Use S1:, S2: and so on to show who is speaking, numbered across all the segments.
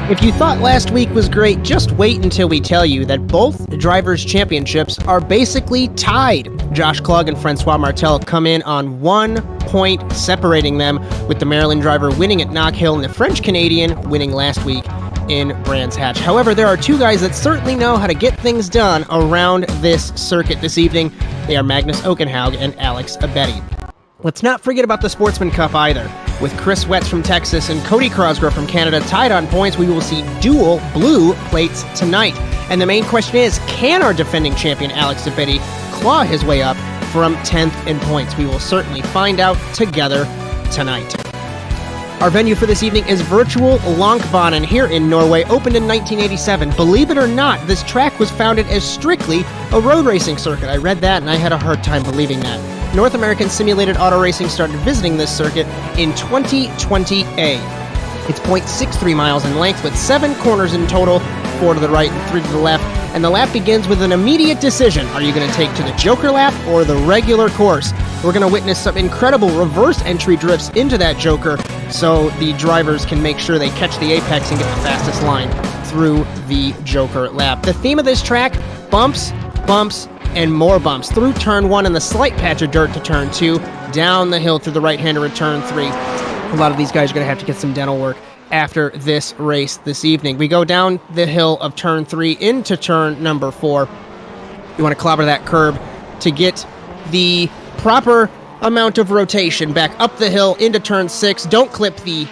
S1: If you thought last week was great, just wait until we tell you that both drivers' championships are basically tied. Josh Klug and Francois Martel come in on 1 point separating them, with the Maryland driver winning at Knock Hill and the French-Canadian winning last week in Brands Hatch. However, there are two guys that certainly know how to get things done around this circuit this evening. They are Magnus Okenhaug and Alex Abeti. Let's not forget about the Sportsman Cup either. With Chris Wetz from Texas and Cody Crosgrove from Canada tied on points, we will see dual blue plates tonight. And the main question is, can our defending champion Alex Abeti claw his way up from 10th in points? We will certainly find out together tonight. Our venue for this evening is Virtual Lankbanen here in Norway, opened in 1987. Believe it or not, this track was founded as strictly a road racing circuit. I read that and I had a hard time believing that. North American Simulated Auto Racing started visiting this circuit in 2020A. It's 0.63 miles in length with 7 corners in total, 4 to the right and 3 to the left, and the lap begins with an immediate decision. Are you going to take to the Joker lap or the regular course? We're going to witness some incredible reverse entry drifts into that Joker so the drivers can make sure they catch the apex and get the fastest line through the Joker lap. The theme of this track, bumps, bumps, and more bumps through turn 1 and the slight patch of dirt to turn 2, down the hill through the right-hander at turn 3. A lot of these guys are going to have to get some dental work after this race this evening. We go down the hill of turn 3 into turn number 4. You want to clobber that curb to get the proper amount of rotation back up the hill into turn 6. Don't clip the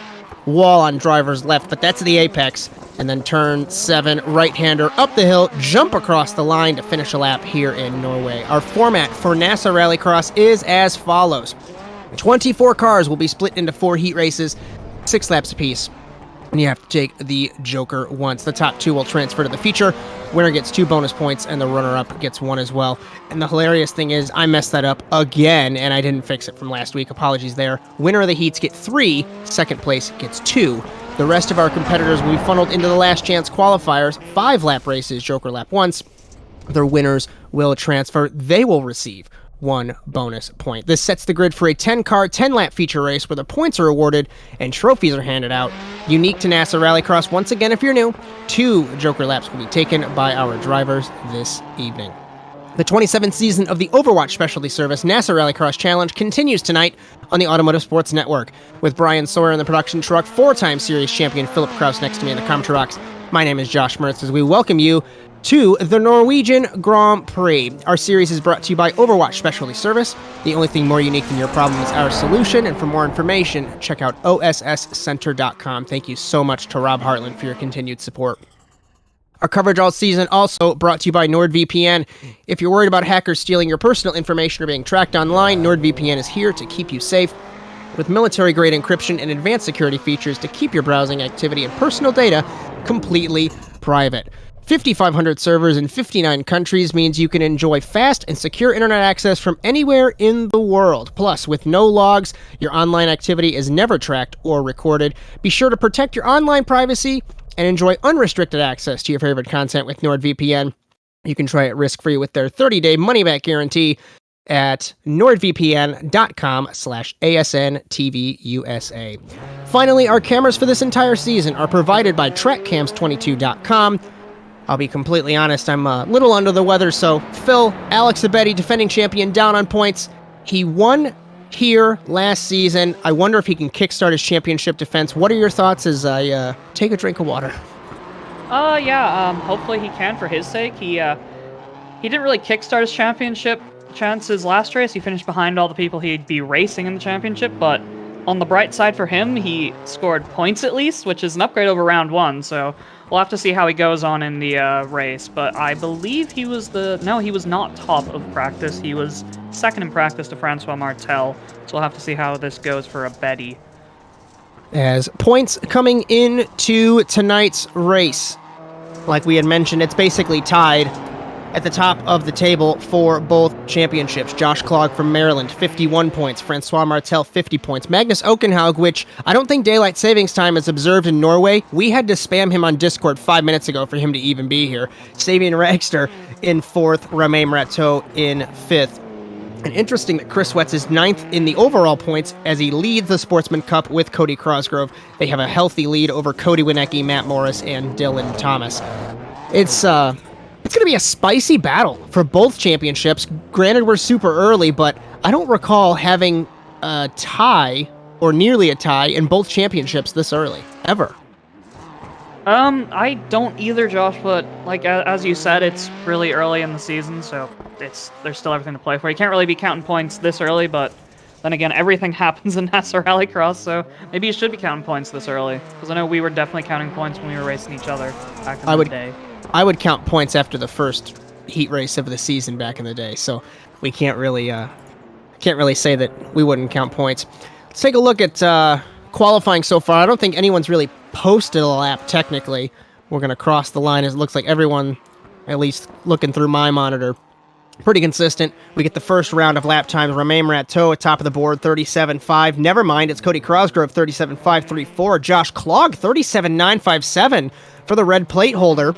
S1: wall on driver's left, but that's the apex. And then turn 7, right-hander up the hill, jump across the line to finish a lap here in Norway. Our format for NASA Rallycross is as follows. 24 cars will be split into 4 heat races, 6 laps apiece. And you have to take the Joker once. The top 2 will transfer to the feature. Winner gets 2 bonus points, and the runner-up gets 1 as well. And the hilarious thing is, I messed that up again, and I didn't fix it from last week. Apologies there. Winner of the heats get 3, second place gets 2. The rest of our competitors will be funneled into the last chance qualifiers, 5-lap races, Joker lap once. Their winners will transfer. They will receive 1 bonus point. This sets the grid for a 10-car, 10-lap feature race where the points are awarded and trophies are handed out. Unique to NASA Rallycross, once again, if you're new, 2 Joker laps will be taken by our drivers this evening. The 27th season of the Overwatch specialty service NASA Rallycross Challenge continues tonight on the Automotive Sports Network. With Bryan, Sawyer in the production truck, 4-time series champion Philip Kraus next to me in the commentary box. My name is Josh Mertz as we welcome you to the Norwegian Grand Prix. Our series is brought to you by Overwatch Specialty Service. The only thing more unique than your problem is our solution, and for more information, check out osscenter.com. Thank you so much to Rob Hartland for your continued support. Our coverage all season also brought to you by NordVPN. If you're worried about hackers stealing your personal information or being tracked online, NordVPN is here to keep you safe. With military-grade encryption and advanced security features to keep your browsing activity and personal data completely private. 5,500 servers in 59 countries means you can enjoy fast and secure internet access from anywhere in the world. Plus, with no logs, your online activity is never tracked or recorded. Be sure to protect your online privacy and enjoy unrestricted access to your favorite content with NordVPN. You can try it risk-free with their 30-day money-back guarantee at nordvpn.com/ASNTVUSA. Finally, our cameras for this entire season are provided by TrackCams22.com. I'll be completely honest, I'm a little under the weather, so Phil, Alex Abeti, defending champion, down on points. He won here last season. I wonder if he can kickstart his championship defense. What are your thoughts as I take a drink of water?
S2: Hopefully he can for his sake. He didn't really kickstart his championship chances last race. He finished behind all the people he'd be racing in the championship, but on the bright side for him, he scored points at least, which is an upgrade over round 1, so we'll have to see how he goes on in the race. But I believe he was not top of practice. He was second in practice to Francois Martel, so we'll have to see how this goes for Abeti.
S1: As points coming into tonight's race, like we had mentioned, it's basically tied at the top of the table for both championships. Josh Klug from Maryland, 51 points. Francois Martel, 50 points. Magnus Okenhaug, which I don't think daylight savings time is observed in Norway. We had to spam him on Discord 5 minutes ago for him to even be here. Sabian Ragster in 4th. Romain Rateau in 5th. And interesting that Chris Wetz is 9th in the overall points as he leads the Sportsman Cup with Cody Crosgrove. They have a healthy lead over Cody Winecki, Matt Morris, and Dylan Thomas. It's going to be a spicy battle for both championships. Granted, we're super early, but I don't recall having a tie or nearly a tie in both championships this early, ever.
S2: I don't either, Josh, but like as you said, it's really early in the season, so there's still everything to play for. You can't really be counting points this early, but then again, everything happens in NASA Rallycross, so maybe you should be counting points this early, because I know we were definitely counting points when we were racing each other back in the day.
S1: I would count points after the first heat race of the season back in the day, so we can't really say that we wouldn't count points. Let's take a look at qualifying so far. I don't think anyone's really posted a lap technically. We're going to cross the line as it looks like everyone, at least looking through my monitor, pretty consistent. We get the first round of lap times. Romain Rateau at top of the board, 37.5. Never mind, it's Cody Crosgrove, 37.534. Josh Clog, 37.957 for the red plate holder.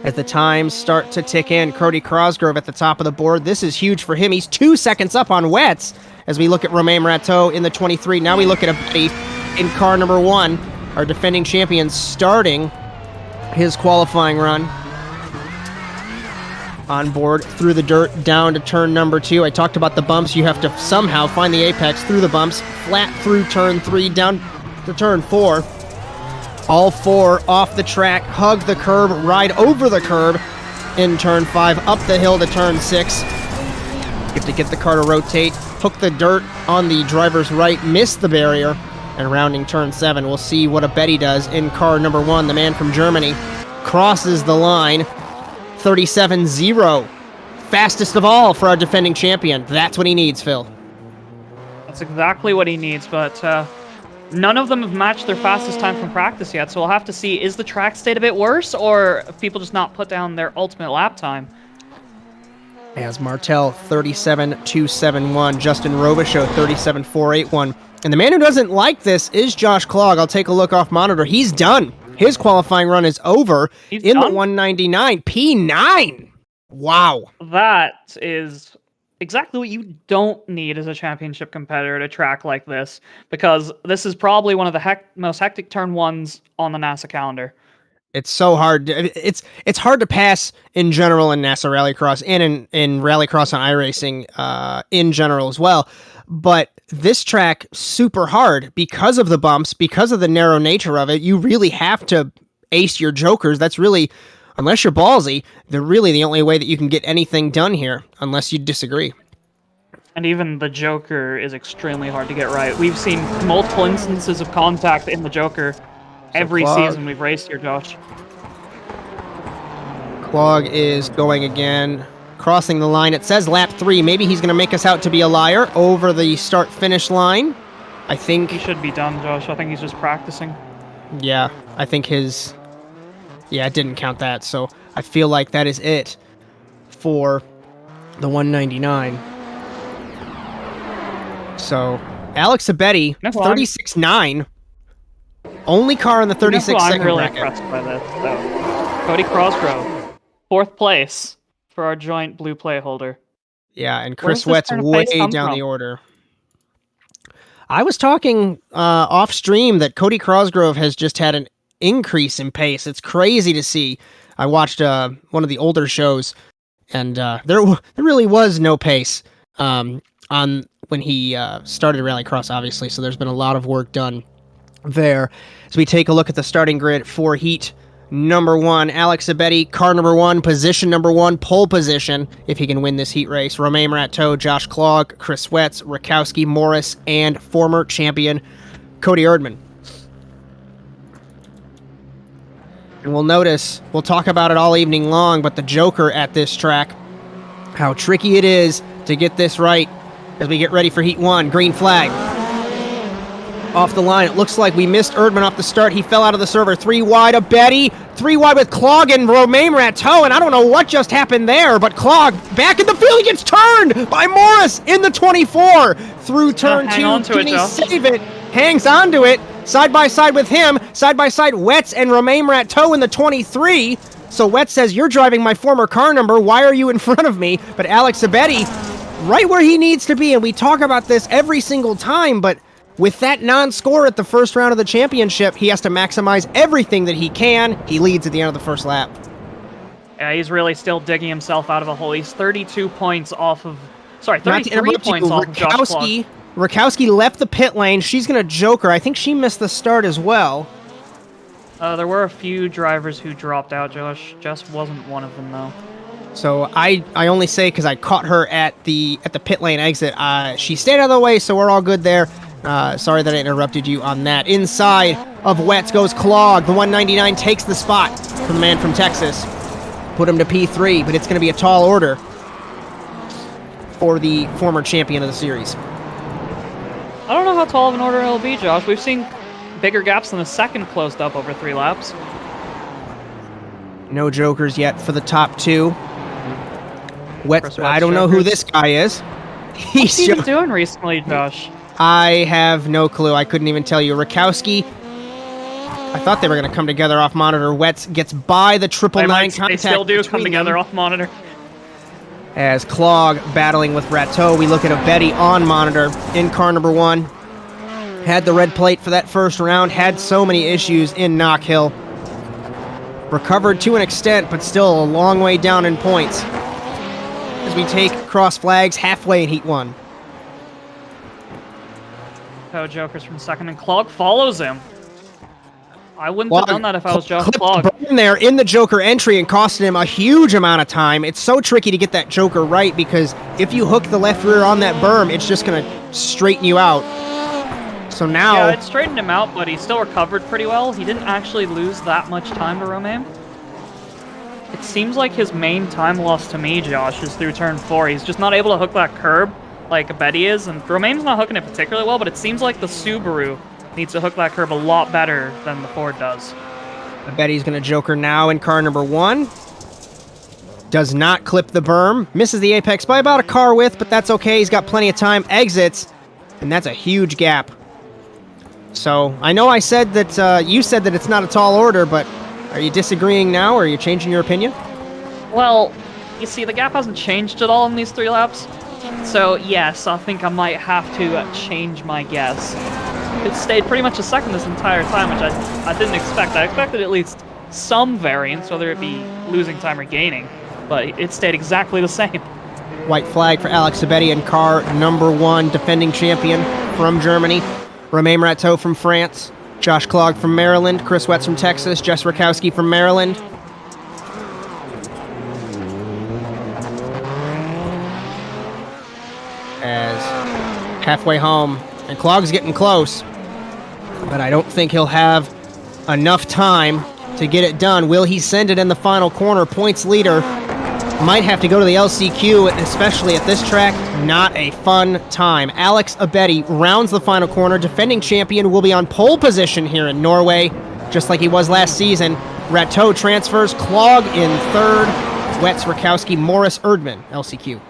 S1: As the times start to tick in, Cody Crosgrove at the top of the board. This is huge for him. He's 2 seconds up on Wetz as we look at Romain Rateau in the 23. Now we look at a buddy in car number 1, our defending champion starting his qualifying run on board through the dirt down to turn number 2. I talked about the bumps. You have to somehow find the apex through the bumps, flat through turn 3, down to turn 4. All 4 off the track, hug the curb, ride over the curb in turn 5, up the hill to turn 6. You have to get the car to rotate, hook the dirt on the driver's right, miss the barrier, and rounding turn 7. We'll see what a Betty does in car number 1. The man from Germany crosses the line, 37.0. Fastest of all for our defending champion. That's what he needs, Phil.
S2: That's exactly what he needs, but none of them have matched their fastest time from practice yet, so we'll have to see, is the track state a bit worse, or if people just not put down their ultimate lap time?
S1: As Martel, 37.271. Justin Robichaud, 37.481. And the man who doesn't like this is Josh Clog. I'll take a look off monitor. He's done. His qualifying run is over. He's in done? The 199. P9. Wow.
S2: That is exactly what you don't need as a championship competitor to track like this, because this is probably one of the most hectic turn 1s on the NASA calendar.
S1: It's so hard. It's hard to pass in general in NASA Rallycross and in Rallycross on iRacing in general as well. But this track, super hard because of the bumps, because of the narrow nature of it. You really have to ace your jokers. That's really, unless you're ballsy, they're really the only way that you can get anything done here, unless you disagree.
S2: And even the Joker is extremely hard to get right. We've seen multiple instances of contact in the Joker every season we've raced here, Josh.
S1: Clog is going again, crossing the line. It says lap 3. Maybe he's going to make us out to be a liar over the start-finish line. I think
S2: he should be done, Josh. I think he's just practicing.
S1: Yeah, I think his... Yeah, it didn't count that, so I feel like that is it for the 199. So, Alex Abetti, 36.9. Only car in the 36 second
S2: I'm really
S1: bracket.
S2: Impressed by this, though. Cody Crosgrove, 4th place for our joint blue play holder.
S1: Yeah, and Chris Wett's way down the order. I was talking off stream that Cody Crosgrove has just had an increase in pace. It's crazy to see. I watched one of the older shows, and there really was no pace on when he started Rallycross, obviously. So there's been a lot of work done there. As we take a look at the starting grid for heat number 1, Alex Abetti, car number 1, position number 1, pole position, if he can win this heat race. Romain Rateau, Josh Clog, Chris Wetz, Rakowski, Morris, and former champion Cody Erdman. And we'll notice, we'll talk about it all evening long, but the Joker at this track, how tricky it is to get this right as we get ready for heat 1. Green flag. Off the line, it looks like we missed Erdman off the start. He fell out of the server. 3 wide, Abetti. 3 wide with Clog and Romain Rateau, and I don't know what just happened there, but Clog back in the field. He gets turned by Morris in the 24 through turn 2. Can he save it? Hangs onto it. Side by side with him. Side by side, Wetz and Romain Rateau in the 23. So Wetz says, "You're driving my former car number. Why are you in front of me?" But Alex Abetti right where he needs to be, and we talk about this every single time, but with that non-score at the first round of the championship, he has to maximize everything that he can. He leads at the end of the first lap.
S2: Yeah, he's really still digging himself out of a hole. He's 32 points off of... Sorry, 33 points off of Josh Klug.
S1: Rakowski left the pit lane. She's going to joker. I think she missed the start as well.
S2: There were a few drivers who dropped out, Josh. Jess wasn't one of them, though.
S1: So I only say because I caught her at the pit lane exit. She stayed out of the way, so we're all good there. Sorry that I interrupted you on that. Inside of Wets goes Clog. The 199 takes the spot from the man from Texas. Put him to P3, but it's going to be a tall order for the former champion of the series.
S2: I don't know how tall of an order it'll be, Josh. We've seen bigger gaps than the second closed up over 3 laps.
S1: No jokers yet for the top 2. Wets, I don't know who this guy is.
S2: What's he been doing recently, Josh?
S1: I have no clue. I couldn't even tell you. Rakowski, I thought they were going to come together off monitor. Wets gets by the 999 contact.
S2: They still do come together off monitor.
S1: As Clog battling with Rateau, we look at a Betty on monitor in car number 1. Had the red plate for that first round, had so many issues in Knock Hill. Recovered to an extent, but still a long way down in points. As we take cross flags halfway in Heat 1.
S2: Jokers from second, and Clog follows him. I wouldn't have done that if I was Josh Clog.
S1: In there in the Joker entry and costed him a huge amount of time. It's so tricky to get that Joker right because if you hook the left rear on that berm, it's just going to straighten you out. So now...
S2: Yeah, it straightened him out, but he still recovered pretty well. He didn't actually lose that much time to Romain. It seems like his main time loss to me, Josh, is through turn 4. He's just not able to hook that curb like Betty is, and Romain's not hooking it particularly well, but it seems like the Subaru needs to hook that curb a lot better than the Ford does.
S1: Betty's going to joker now in car number 1. Does not clip the berm. Misses the apex by about a car width, but that's okay. He's got plenty of time. Exits, and that's a huge gap. So, I know I said that, you said that it's not a tall order, but are you disagreeing now, or are you changing your opinion?
S2: Well, you see, the gap hasn't changed at all in these 3 laps. So, yes, I think I might have to change my guess. It stayed pretty much a second this entire time, which I didn't expect. I expected at least some variance, whether it be losing time or gaining, but it stayed exactly the same.
S1: White flag for Alex Sabetti in car number 1, defending champion from Germany. Romain Rateau from France. Josh Clog from Maryland. Chris Wets from Texas. Jess Rakowski from Maryland. As halfway home, and Clog's getting close, but I don't think he'll have enough time to get it done. Will he send it in the final corner? Points leader might have to go to the LCQ, especially at this track. Not a fun time. Alex Abeti rounds the final corner. Defending champion will be on pole position here in Norway, just like he was last season. Rateau transfers. Clog in third. Wets, Rakowski, Morris, Erdman, LCQ.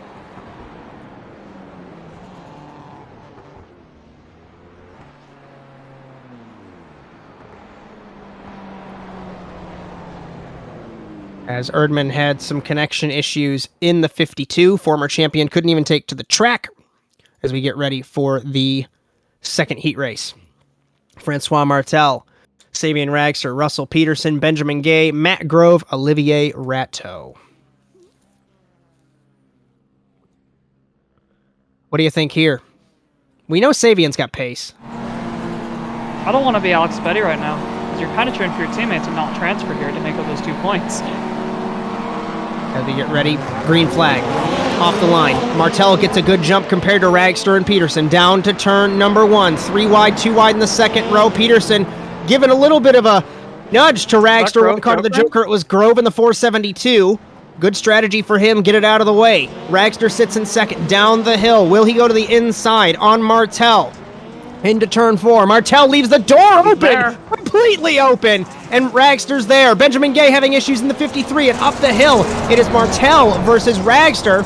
S1: As Erdman had some connection issues in the 52. Former champion couldn't even take to the track as we get ready for the second heat race. Francois Martel, Sabian Ragster, Russell Peterson, Benjamin Gay, Matt Grove, Olivier Rateau. What do you think here? We know Sabian's got pace.
S2: I don't want to be Alex Betty right now, because you're kind of cheering for your teammates and not transfer here to make up those 2 points.
S1: As we get ready, green flag, off the line. Martel gets a good jump compared to Ragster and Peterson. Down to turn number 1. 3 wide, 2 wide in the second row. Peterson giving a little bit of a nudge to Ragster. One car to the Joker. It was Grove in the 472. Good strategy for him. Get it out of the way. Ragster sits in second. Down the hill. Will he go to the inside on Martel? Into turn 4. Martel leaves the door open. Completely open. And Ragster's there. Benjamin Gay having issues in the 53. And up the hill, it is Martel versus Ragster.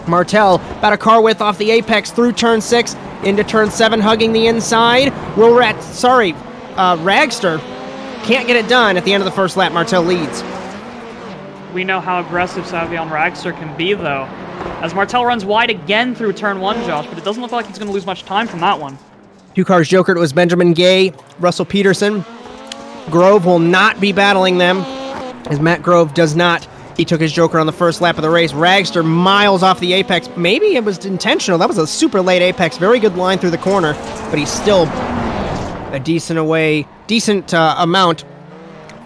S1: Martel about a car width off the apex through turn 6. Into turn 7, hugging the inside. Ragster can't get it done at the end of the first lap. Martel leads.
S2: We know how aggressive Savion Ragster can be, though. As Martel runs wide again through turn 1, Josh, but it doesn't look like he's going to lose much time from that one.
S1: 2 cars jokered. It was Benjamin Gay, Russell Peterson. Grove will not be battling them, as Matt Grove does not. He took his joker on the first lap of the race. Ragster miles off the apex. Maybe it was intentional. That was a super late apex. Very good line through the corner, but he's still a decent amount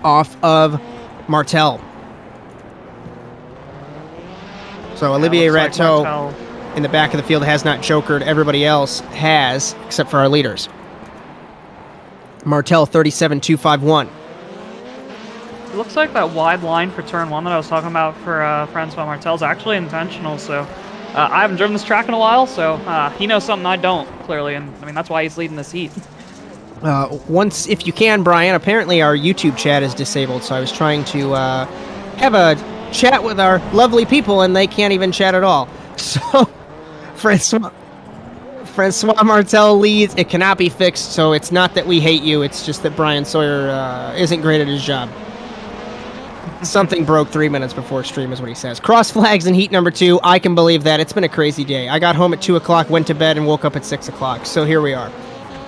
S1: off of Martel. So Olivier Rateau in the back of the field has not jokered. Everybody else has, except for our leaders. Martel 37.251.
S2: It looks like that wide line for turn 1 that I was talking about for Francois Martel is actually intentional, so I haven't driven this track in a while, so he knows something I don't, clearly, and I mean, that's why he's leading this heat.
S1: Once, if you can, Bryan, apparently our YouTube chat is disabled, so I was trying to have a chat with our lovely people, and they can't even chat at all. So, Francois Martel leads. It cannot be fixed, so it's not that we hate you, it's just that Bryan Sawyer isn't great at his job. Something broke 3 minutes before stream is what he says. Cross flags in heat number 2. I can believe that. It's been a crazy day. I got home at 2 o'clock, went to bed, and woke up at 6 o'clock. So here we are.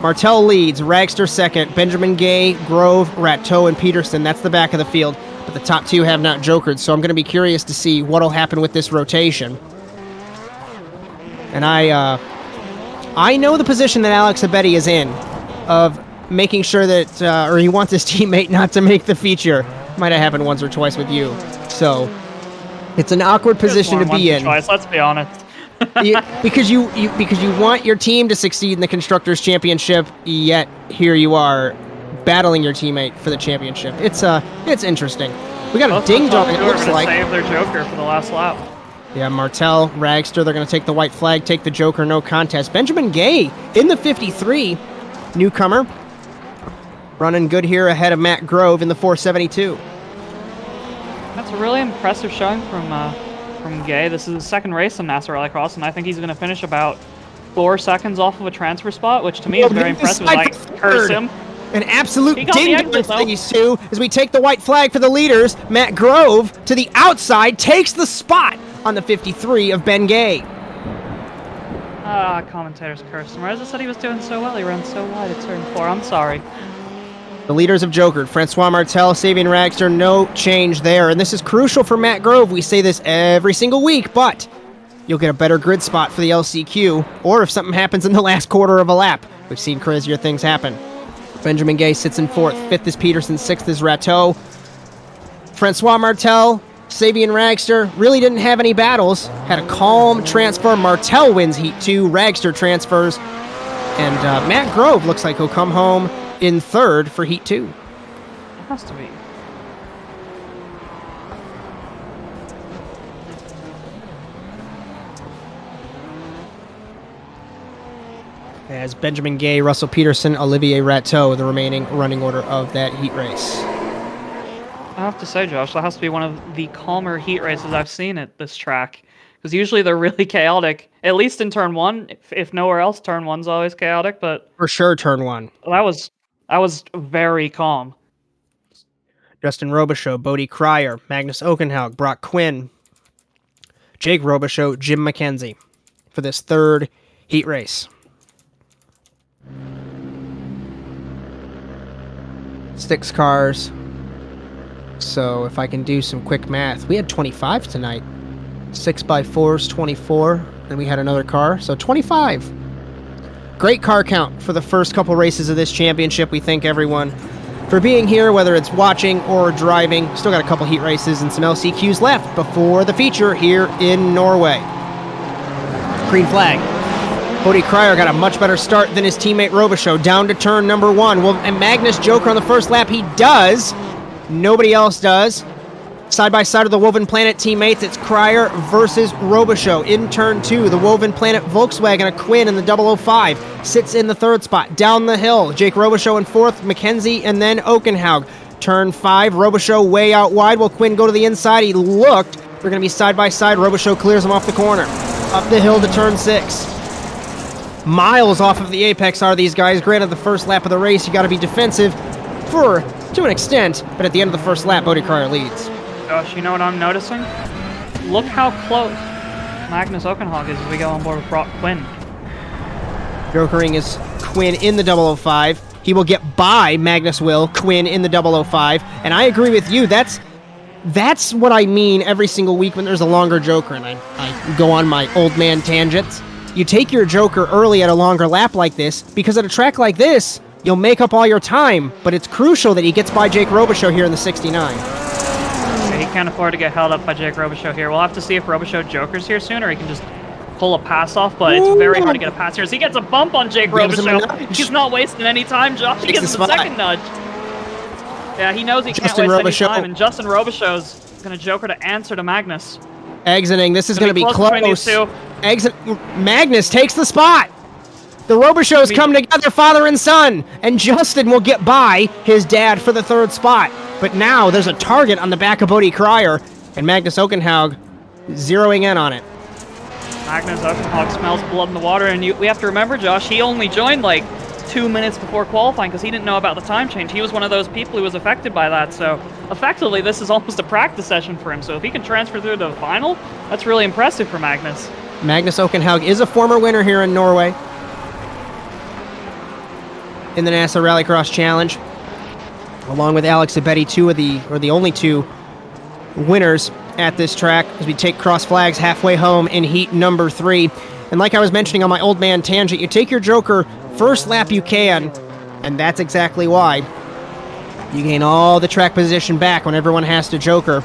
S1: Martel leads. Ragster second. Benjamin Gay, Grove, Rateau, and Peterson. That's the back of the field. But the top 2 have not jokered. So I'm going to be curious to see what will happen with this rotation. And I know the position that Alex Abedi is in of making sure that, or he wants his teammate not to make the feature. Might have happened once or twice with you. So it's an awkward position to be in.
S2: Twice, let's be honest.
S1: because you want your team to succeed in the Constructors' Championship, yet here you are battling your teammate for the championship. It's interesting. We got a ding dong. It looks like
S2: save their joker for the last lap.
S1: Yeah, Martel, Ragster, they're going to take the white flag, take the joker, no contest. Benjamin Gay in the 53, newcomer. Running good here ahead of Matt Grove in the 472.
S2: That's a really impressive showing from Gay. This is his second race in NASA Rallycross, and I think he's going to finish about 4 seconds off of a transfer spot, which to me is very impressive. I curse him.
S1: An absolute ding-dong for these two as we take the white flag for the leaders. Matt Grove to the outside takes the spot on the 53 of Ben Gay.
S2: Commentators cursed him. As I said, he was doing so well. He ran so wide at turn 4. I'm sorry.
S1: The leaders have jokered. Francois Martel, Savian Ragster, no change there. And this is crucial for Matt Grove. We say this every single week, but you'll get a better grid spot for the LCQ, or if something happens in the last quarter of a lap. We've seen crazier things happen. Benjamin Gay sits in 4th. 5th is Peterson. 6th is Rateau. Francois Martel, Savian Ragster really didn't have any battles. Had a calm transfer. Martel wins Heat 2. Ragster transfers. And Matt Grove looks like he'll come home in 3rd for Heat 2.
S2: It has to be.
S1: As Benjamin Gay, Russell Peterson, Olivier Rateau, the remaining running order of that heat race.
S2: I have to say, Josh, that has to be one of the calmer heat races I've seen at this track. Because usually they're really chaotic, at least in turn 1. If nowhere else, turn 1's always chaotic, but...
S1: For sure, turn 1.
S2: That was very calm.
S1: Justin Robichaux, Bodie Cryer, Magnus Okenhaug, Brock Quinn, Jake Robichaux, Jim McKenzie for this 3rd heat race. 6 cars. So if I can do some quick math, we had 25 tonight. 6x4s, 24. Then we had another car, so 25. Great car count for the first couple races of this championship. We thank everyone for being here, whether it's watching or driving. Still got a couple heat races and some LCQs left before the feature here in Norway. Green flag. Bodie Cryer got a much better start than his teammate Robichaux. Down to turn number 1. Well, and Magnus joker on the first lap. He does. Nobody else does. Side by side of the Woven Planet teammates, it's Cryer versus Robichaux. In turn 2, the Woven Planet Volkswagen, a Quinn in the 005, sits in the 3rd spot. Down the hill, Jake Robichaux in 4th, McKenzie, and then Okenhaug. Turn 5, Robichaux way out wide. Will Quinn go to the inside? He looked. They're going to be side by side. Robichaux clears him off the corner. Up the hill to turn 6. Miles off of the apex are these guys. Granted, the first lap of the race, you got to be defensive to an extent, but at the end of the first lap, Bodie Cryer leads.
S2: Gosh, you know what I'm noticing? Look how close. Magnus Oakenhog is as we go on board with Brock Quinn.
S1: Jokering is Quinn in the 005. He will get by Magnus Quinn in the 005. And I agree with you. That's what I mean every single week when there's a longer joker and I go on my old man tangents. You take your joker early at a longer lap like this, because at a track like this, you'll make up all your time, but it's crucial that he gets by Jake Robichaux here in the 69.
S2: Okay, he can't afford to get held up by Jake Robichaux here. We'll have to see if Robichaux jokers here soon, or he can just pull a pass off, but it's very hard to get a pass here. As he gets a bump on Jake Robichaux. He's not wasting any time, Josh. He gets the second nudge. Yeah, he knows he can't waste any time, and Justin Robichaux's going to joker to answer to Magnus.
S1: Exiting. This is going to be close. Magnus takes the spot. The Robichaux's come together, father and son, and Justin will get by his dad for the third spot. But now there's a target on the back of Bodie Cryer, and Magnus Oakenhog zeroing in on it.
S2: Magnus Oakenhog smells blood in the water, and we have to remember, Josh, he only joined like 2 minutes before qualifying because he didn't know about the time change. He was one of those people who was affected by that, so effectively this is almost a practice session for him. So if he can transfer through to the final, that's really impressive for Magnus. Magnus
S1: Oakenhog is a former winner here in Norway in the NASA Rallycross Challenge, along with Alex Abeti, the only two winners at this track, as we take cross flags halfway home in heat number 3. And like I was mentioning on my old man tangent, you take your joker first lap you can, and that's exactly why. You gain all the track position back when everyone has to joker.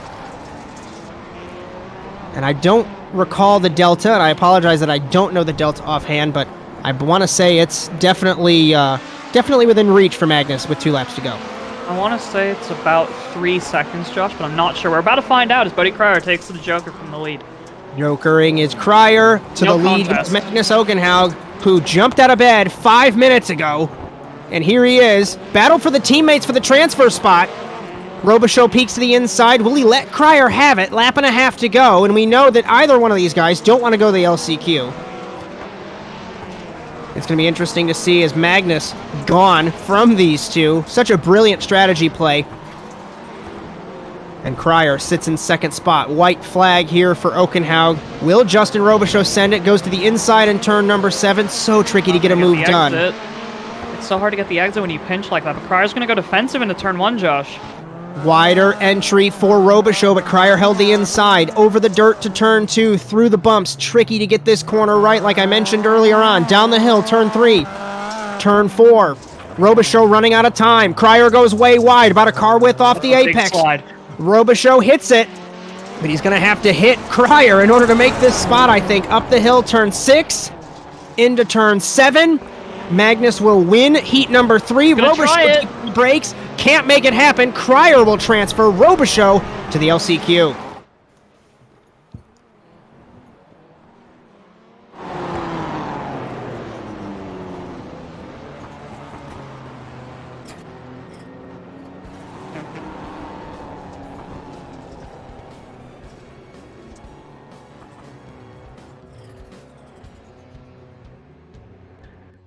S1: And I don't recall the delta, and I apologize that I don't know the delta offhand, but I want to say it's definitely within reach for Magnus with 2 laps to go.
S2: I want to say it's about 3 seconds, Josh, but I'm not sure. We're about to find out as Bodie Cryer takes the joker from the lead.
S1: Jokering is Cryer to the lead. It's Magnus Oakenhog, who jumped out of bed 5 minutes ago. And here he is. Battle for the teammates for the transfer spot. Robichaux peeks to the inside. Will he let Cryer have it? Lap and a half to go. And we know that either one of these guys don't want to go to the LCQ. It's going to be interesting to see as Magnus gone from these two. Such a brilliant strategy play. And Cryer sits in second spot. White flag here for Oakenhog. Will Justin Robichaux send it? Goes to the inside in turn number 7. So tricky to get a move done.
S2: It's so hard to get the exit when you pinch like that. But Cryer's going to go defensive into turn 1, Josh.
S1: Wider entry for Robichaux, but Cryer held the inside. Over the dirt to turn 2, through the bumps. Tricky to get this corner right, like I mentioned earlier on. Down the hill, turn 3. Turn 4. Robichaux running out of time. Cryer goes way wide, about a car width off the apex. Robichaux hits it, but he's going to have to hit Cryer in order to make this spot, I think. Up the hill, turn 6, into turn 7. Magnus will win heat number 3. Robichaux breaks, can't make it happen. Cryer will transfer Robichaux to the LCQ.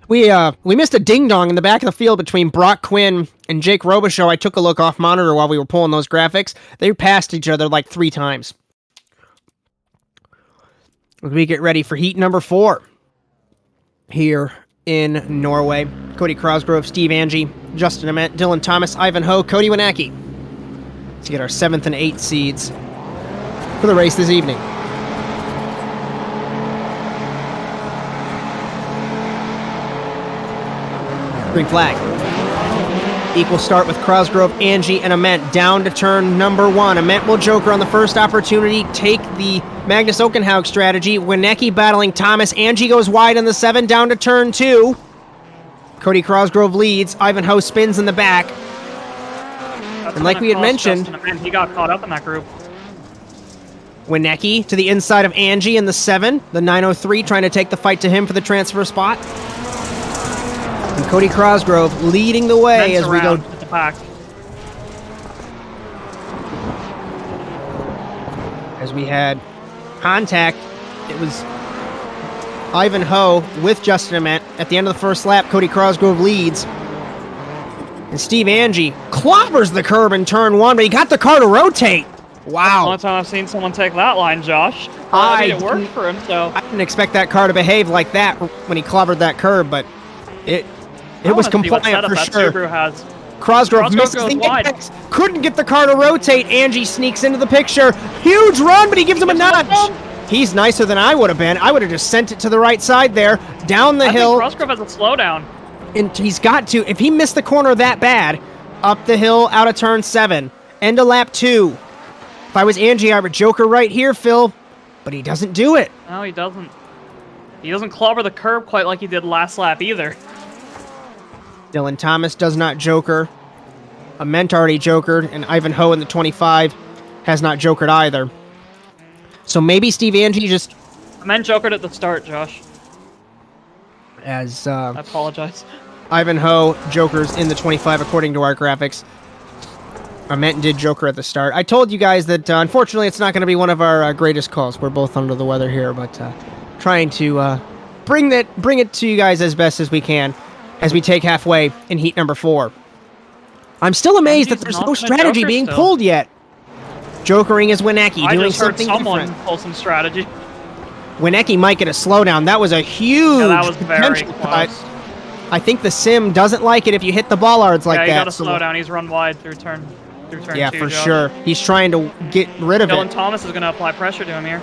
S1: We missed a ding-dong in the back of the field between Brock Quinn and Jake Robichaux. I took a look off monitor while we were pulling those graphics. They passed each other like 3 times. As we get ready for heat number 4 here in Norway. Cody Crosgrove, Steve Angie, Justin Ament, Dylan Thomas, Ivan Ho, Cody Winacki to get our 7th and 8th seeds for the race this evening. Green flag. Equal start with Crosgrove, Angie, and Ament down to turn number 1. Ament will joker on the first opportunity, take the Magnus Oakenhog strategy. Winacki battling Thomas. Angie goes wide on the 7 down to turn 2. Cody Crosgrove leads. Ivan Ho spins in the back. And like we had mentioned,
S2: he got caught up in that group.
S1: Winacki to the inside of Angie in the 7. The 903 trying to take the fight to him for the transfer spot. And Cody Crosgrove leading the way as we go.
S2: At the pack.
S1: As we had contact, it was Ivan Ho with Justin Ament. At the end of the first lap, Cody Crosgrove leads. And Steve Angie clobbers the curb in turn 1, but he got the car to rotate. Wow.
S2: Only time I've seen someone take that line, Josh. It worked for him, so.
S1: I didn't expect that car to behave like that when he clobbered that curb, but it was compliant for sure.
S2: Subaru has.
S1: Crosgrove misses the apex. Couldn't get the car to rotate. Angie sneaks into the picture. Huge run, but he gives him a nudge. He's nicer than I would have been. I would have just sent it to the right side there, down the hill.
S2: I think Crosgrove has a slowdown.
S1: And he's got to. If he missed the corner that bad, up the hill, out of turn 7, end of lap 2. If I was Angie, I would joker right here, Phil, but he doesn't do it.
S2: No, he doesn't. He doesn't clobber the curb quite like he did last lap either.
S1: Dylan Thomas does not joker. Ament already jokered, and Ivanhoe in the 25 has not jokered either. So maybe Steve Angie just...
S2: Ament jokered at the start, Josh.
S1: As
S2: I apologize.
S1: Ivanhoe jokers in the 25 according to our graphics. Ament did joker at the start. I told you guys that unfortunately it's not going to be one of our greatest calls. We're both under the weather here, but trying to bring it to you guys as best as we can as we take halfway in heat number 4. I'm still amazed that there's no strategy being pulled yet. Jokering is Wienecki doing something different.
S2: I just heard someone pull some strategy.
S1: Wienecki might get a slowdown. That was a huge
S2: that was very close.
S1: I think the sim doesn't like it if you hit the bollards like that.
S2: Yeah, he got a slowdown. He's run wide through turn 2.
S1: Yeah, for sure. He's trying to get rid of it.
S2: Dylan Thomas is going to apply pressure to him here.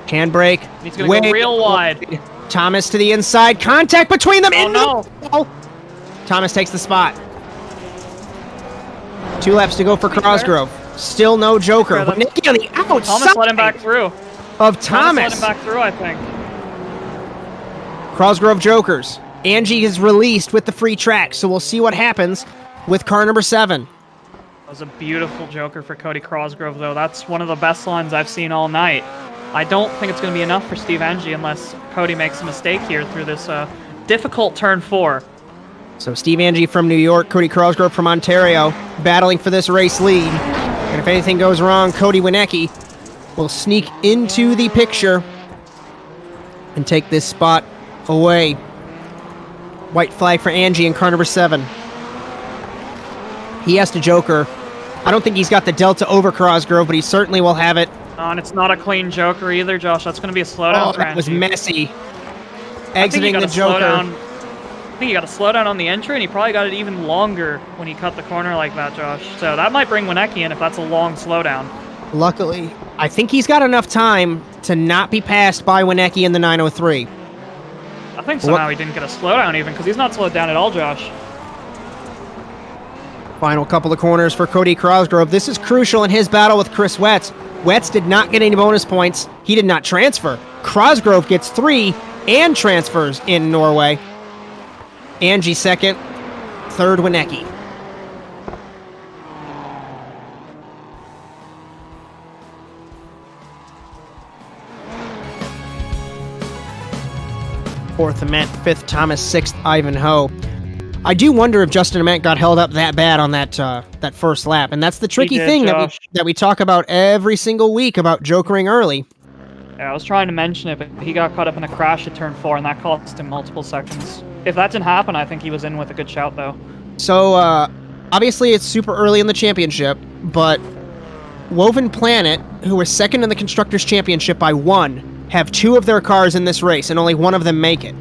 S1: Handbrake.
S2: He's going to go real wide.
S1: Thomas to the inside. Contact between them.
S2: Oh, no.
S1: Thomas takes the spot. 2 laps to go for Crosgrove. Still no joker. Wienecki on the outside.
S2: Thomas let him back through.
S1: Of Thomas.
S2: Let him back through, I think.
S1: Crosgrove jokers. Angie is released with the free track, so we'll see what happens with car number 7.
S2: That was a beautiful joker for Cody Crosgrove, though. That's one of the best lines I've seen all night. I don't think it's going to be enough for Steve Angie unless Cody makes a mistake here through this difficult turn 4.
S1: So Steve Angie from New York, Cody Crosgrove from Ontario, battling for this race lead. And if anything goes wrong, Cody Wienecki will sneak into the picture and take this spot away. White flag for Angie in car number 7. He has to joker. I don't think he's got the delta over Crosgrove, but he certainly will have it.
S2: And it's not a clean joker either, Josh. That's going to be a slowdown for Angie.
S1: That was messy. Exiting the joker.
S2: I think he got a slowdown on the entry, and he probably got it even longer when he cut the corner like that, Josh. So that might bring Wienecki in if that's a long slowdown.
S1: Luckily, I think he's got enough time to not be passed by Wienecki in the 903.
S2: I think somehow he didn't get a slowdown even, because he's not slowed down at all, Josh.
S1: Final couple of corners for Cody Crosgrove. This is crucial in his battle with Chris Wetz. Wetz did not get any bonus points. He did not transfer. Crosgrove gets 3 and transfers in Norway. Angie second, third Wienecki. Fourth Ament, fifth Thomas, sixth Ivanhoe. I do wonder if Justin Ament got held up that bad on that first lap, and that's the tricky thing that we talk about every single week about jokering early.
S2: Yeah, I was trying to mention it, but he got caught up in a crash at turn 4, and that cost him multiple seconds. If that didn't happen, I think he was in with a good shout, though.
S1: So, obviously it's super early in the championship, but Woven Planet, who was second in the Constructors' Championship by 1, have 2 of their cars in this race, and only 1 of them make it.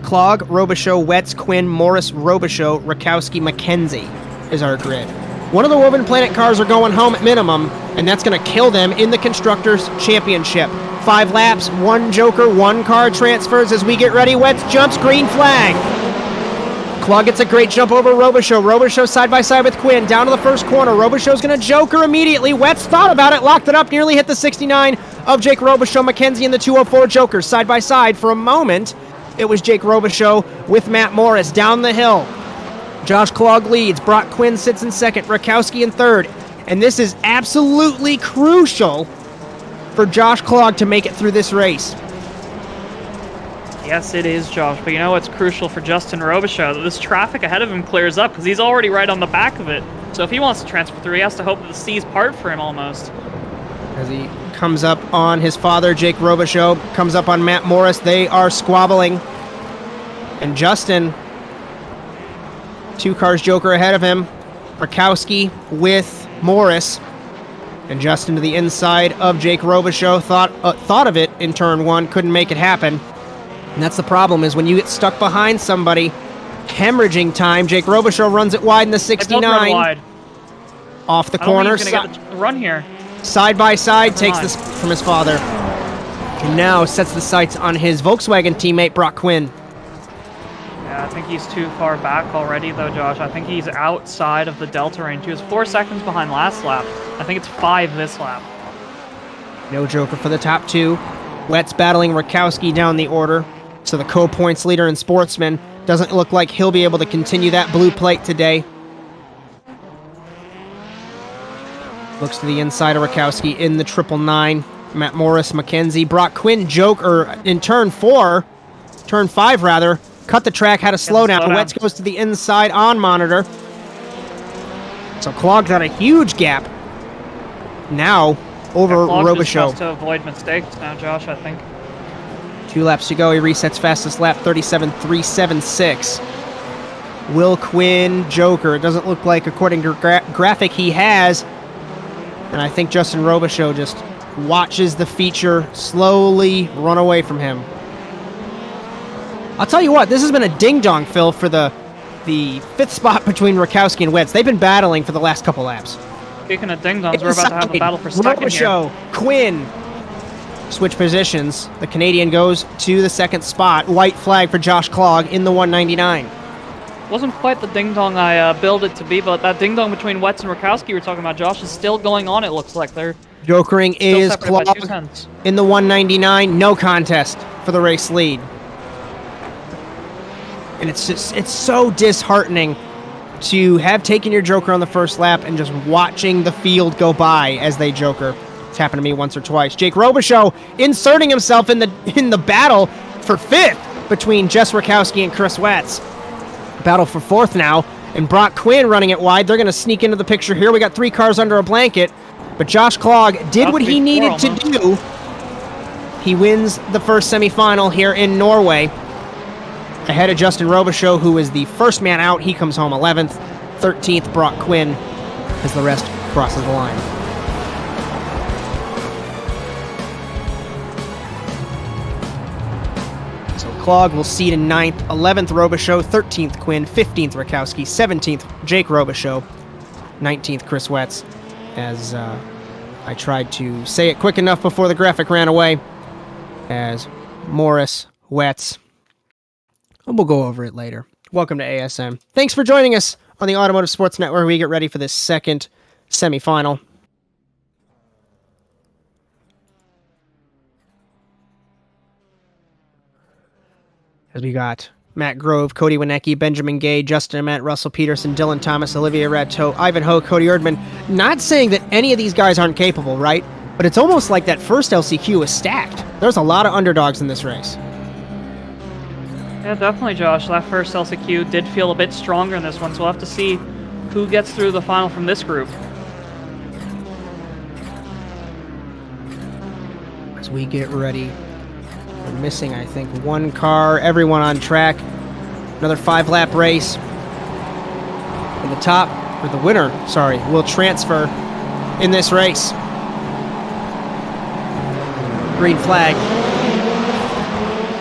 S1: Clog, Robichaux, Wetz, Quinn, Morris, Robichaux, Rakowski, McKenzie is our grid. One of the Woven Planet cars are going home at minimum, and that's going to kill them in the Constructors' Championship. 5 laps, 1 joker, 1 car transfers as we get ready. Wetz jumps, green flag. Clog gets a great jump over Robichaux. Robichaux side by side with Quinn. Down to the first corner. Robichaux's going to joker immediately. Wetz thought about it, locked it up, nearly hit the 69 of Jake Robichaux. McKenzie and the 204 jokers side by side for a moment. It was Jake Robichaux with Matt Morris down the hill. Josh Clog leads. Brock Quinn sits in second. Rakowski in third. And this is absolutely crucial for Josh Clog to make it through this race.
S2: Yes, it is, Josh. But you know what's crucial for Justin Robichaux? That this traffic ahead of him clears up because he's already right on the back of it. So if he wants to transfer through, he has to hope that the seas part for him almost.
S1: As he comes up on his father, Jake Robichaux, comes up on Matt Morris. They are squabbling. And Justin, 2 cars joker ahead of him. Rakowski with Morris. And Justin to the inside of Jake Robichaux, thought of it in turn one, couldn't make it happen. And that's the problem, is when you get stuck behind somebody, hemorrhaging time. Jake Robichaux runs it wide in the 69.
S2: Wide.
S1: Off the corner.
S2: He's gonna get the run here.
S1: Side by side, takes this from his father. And now sets the sights on his Volkswagen teammate, Brock Quinn.
S2: Yeah, I think he's too far back already, though, Josh. I think he's outside of the Delta range. He was 4 seconds behind last lap. I think it's 5 this lap.
S1: No joker for the top two. Wetz battling Rakowski down the order. So the co-points leader and sportsman doesn't look like he'll be able to continue that blue plate today. Looks to the inside of Rakowski in the 999. Matt Morris, McKenzie, Brock Quinn, Joker in turn 5 rather. Cut the track, had a slowdown. Wetz goes to the inside on monitor. So Clog's got a huge gap now over Robichaux.
S2: Just to avoid mistakes now, Josh, I think.
S1: 2 laps to go. He resets fastest lap, 37.376. Will Quinn, Joker. It doesn't look like, according to graphic, he has. And I think Justin Robichaux just watches the feature slowly run away from him. I'll tell you what, this has been a ding-dong, Phil, for the 5th spot between Rakowski and Wetz. They've been battling for the last couple laps.
S2: Speaking of ding-dongs, we're about to have a battle for second
S1: Robichaux,
S2: here.
S1: Quinn. Switch positions. The Canadian goes to the 2nd spot. White flag for Josh Clog in the 199.
S2: Wasn't quite the ding-dong I billed it to be, but that ding-dong between Wetz and Rakowski we're talking about, Josh, is still going on, it looks like. They're
S1: jokering is Clog in the 199. No contest for the race lead. And it's so disheartening to have taken your joker on the first lap and just watching the field go by as they joker. It's happened to me once or twice. Jake Robichaux inserting himself in the battle for 5th between Jess Rakowski and Chris Wetz. Battle for 4th now, and Brock Quinn running it wide. They're going to sneak into the picture here. We got 3 cars under a blanket, but Josh Clog did what he needed to do. He wins the first semifinal here in Norway, ahead of Justin Robichaux, who is the first man out. He comes home 11th. 13th, Brock Quinn, as the rest crosses the line. Clog will seed in 9th, 11th Robichaux, 13th Quinn, 15th Rakowski, 17th Jake Robichaux, 19th Chris Wetz, as I tried to say it quick enough before the graphic ran away, as Morris, Wetz, and we'll go over it later. Welcome to ASM. Thanks for joining us on the Automotive Sports Network where we get ready for this second semifinal. As we got Matt Grove, Cody Winecki, Benjamin Gay, Justin Ament, Russell Peterson, Dylan Thomas, Olivier Rateau, Ivan Ho, Cody Erdman. Not saying that any of these guys aren't capable, right? But it's almost like that first LCQ was stacked. There's a lot of underdogs in this race.
S2: Yeah, definitely, Josh. That first LCQ did feel a bit stronger in this one, so we'll have to see who gets through the final from this group.
S1: As we get ready. We're missing, I think, 1 car. Everyone on track. Another 5-lap race. And the top, or the winner, sorry, will transfer in this race. Green flag.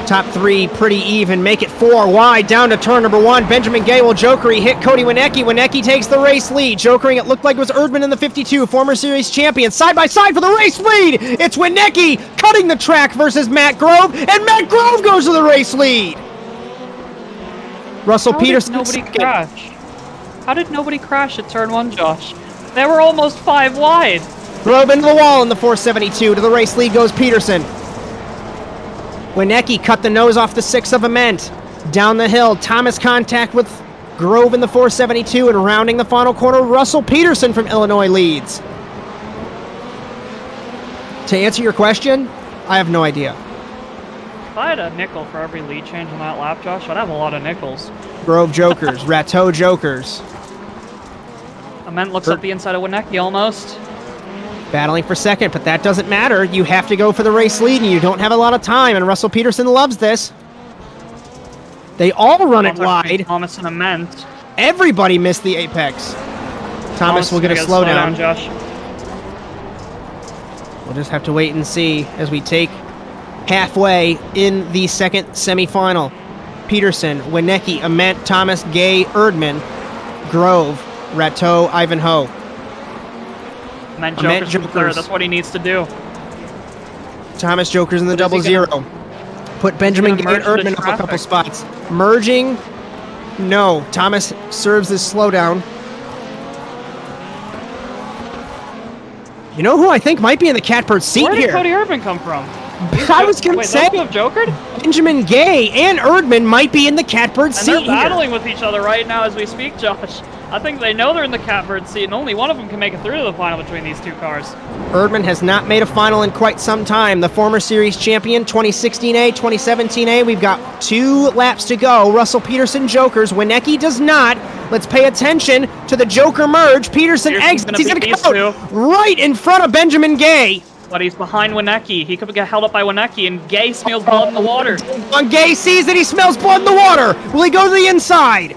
S1: Top 3 pretty even. Make it 4 wide down to turn number 1. Benjamin Gay will jokery hit Cody Winecki. Winecki takes the race lead. Jokering, it looked like it was Erdman in the 52. Former series champion. Side by side for the race lead. It's Winecki cutting the track versus Matt Grove. And Matt Grove goes to the race lead. Russell Peterson.
S2: How did nobody crash at turn 1, Josh? They were almost 5 wide.
S1: Drove into the wall in the 472. To the race lead goes Peterson. Winecki cut the nose off the 6 of Ament. Down the hill, Thomas contact with Grove in the 472, and rounding the final corner, Russell Peterson from Illinois leads. To answer your question, I have no idea.
S2: If I had a nickel for every lead change on that lap, Josh, I'd have a lot of nickels.
S1: Grove jokers, Rateau jokers.
S2: Ament looks up the inside of Winecki almost.
S1: Battling for second, but that doesn't matter. You have to go for the race lead, and you don't have a lot of time, and Russell Peterson loves this. They all run it wide.
S2: Thomas and Ament.
S1: Everybody missed the apex. Thomas will get a slowdown.
S2: Josh.
S1: We'll just have to wait and see as we take halfway in the second semifinal. Peterson, Winecki, Ament, Thomas, Gay, Erdman, Grove, Rateau, Ivanhoe.
S2: Ament Jokers. That's what he needs to do.
S1: Thomas Jokers in the double zero. Put Benjamin Gay and Erdman up a couple spots. Merging. No. Thomas serves this slowdown. You know who I think might be in the catbird seat here?
S2: Where did Cody Erdman come from?
S1: I was going to say,
S2: those two have jokered?
S1: Benjamin Gay and Erdman might be in the catbird seat.
S2: And they're battling with each other right now as we speak, Josh. I think they know they're in the catbird seat, and only one of them can make it through to the final between these two cars.
S1: Erdman has not made a final in quite some time. The former series champion, 2016A, 2017A. We've got 2 laps to go. Russell Peterson jokers. Winecki does not. Let's pay attention to the joker merge. Peterson exits. He's going to come out right in front of Benjamin Gay.
S2: But he's behind Winecki. He could get held up by Winecki, and Gay smells blood in the water.
S1: When Gay sees that he smells blood in the water, will he go to the inside?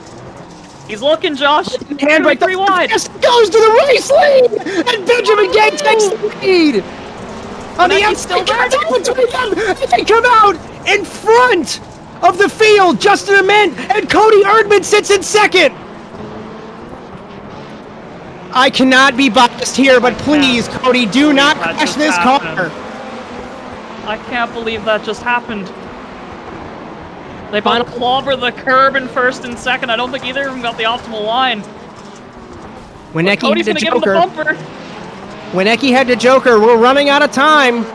S2: He's looking, Josh.
S1: Handbrake
S2: 3 wide.
S1: Goes to the race lead, and Benjamin Gay takes the lead. On the outside, between them, they come out in front of the field. Justin Ament and Cody Erdman sits in second. I cannot be biased here, but please, Cody, do not crash this car.
S2: I can't believe that just happened. They both clobber the curb in first and second. I don't think either of them got the optimal line.
S1: Winecki had to joker.
S2: Bumper.
S1: Winecki had to joker. We're running out of time.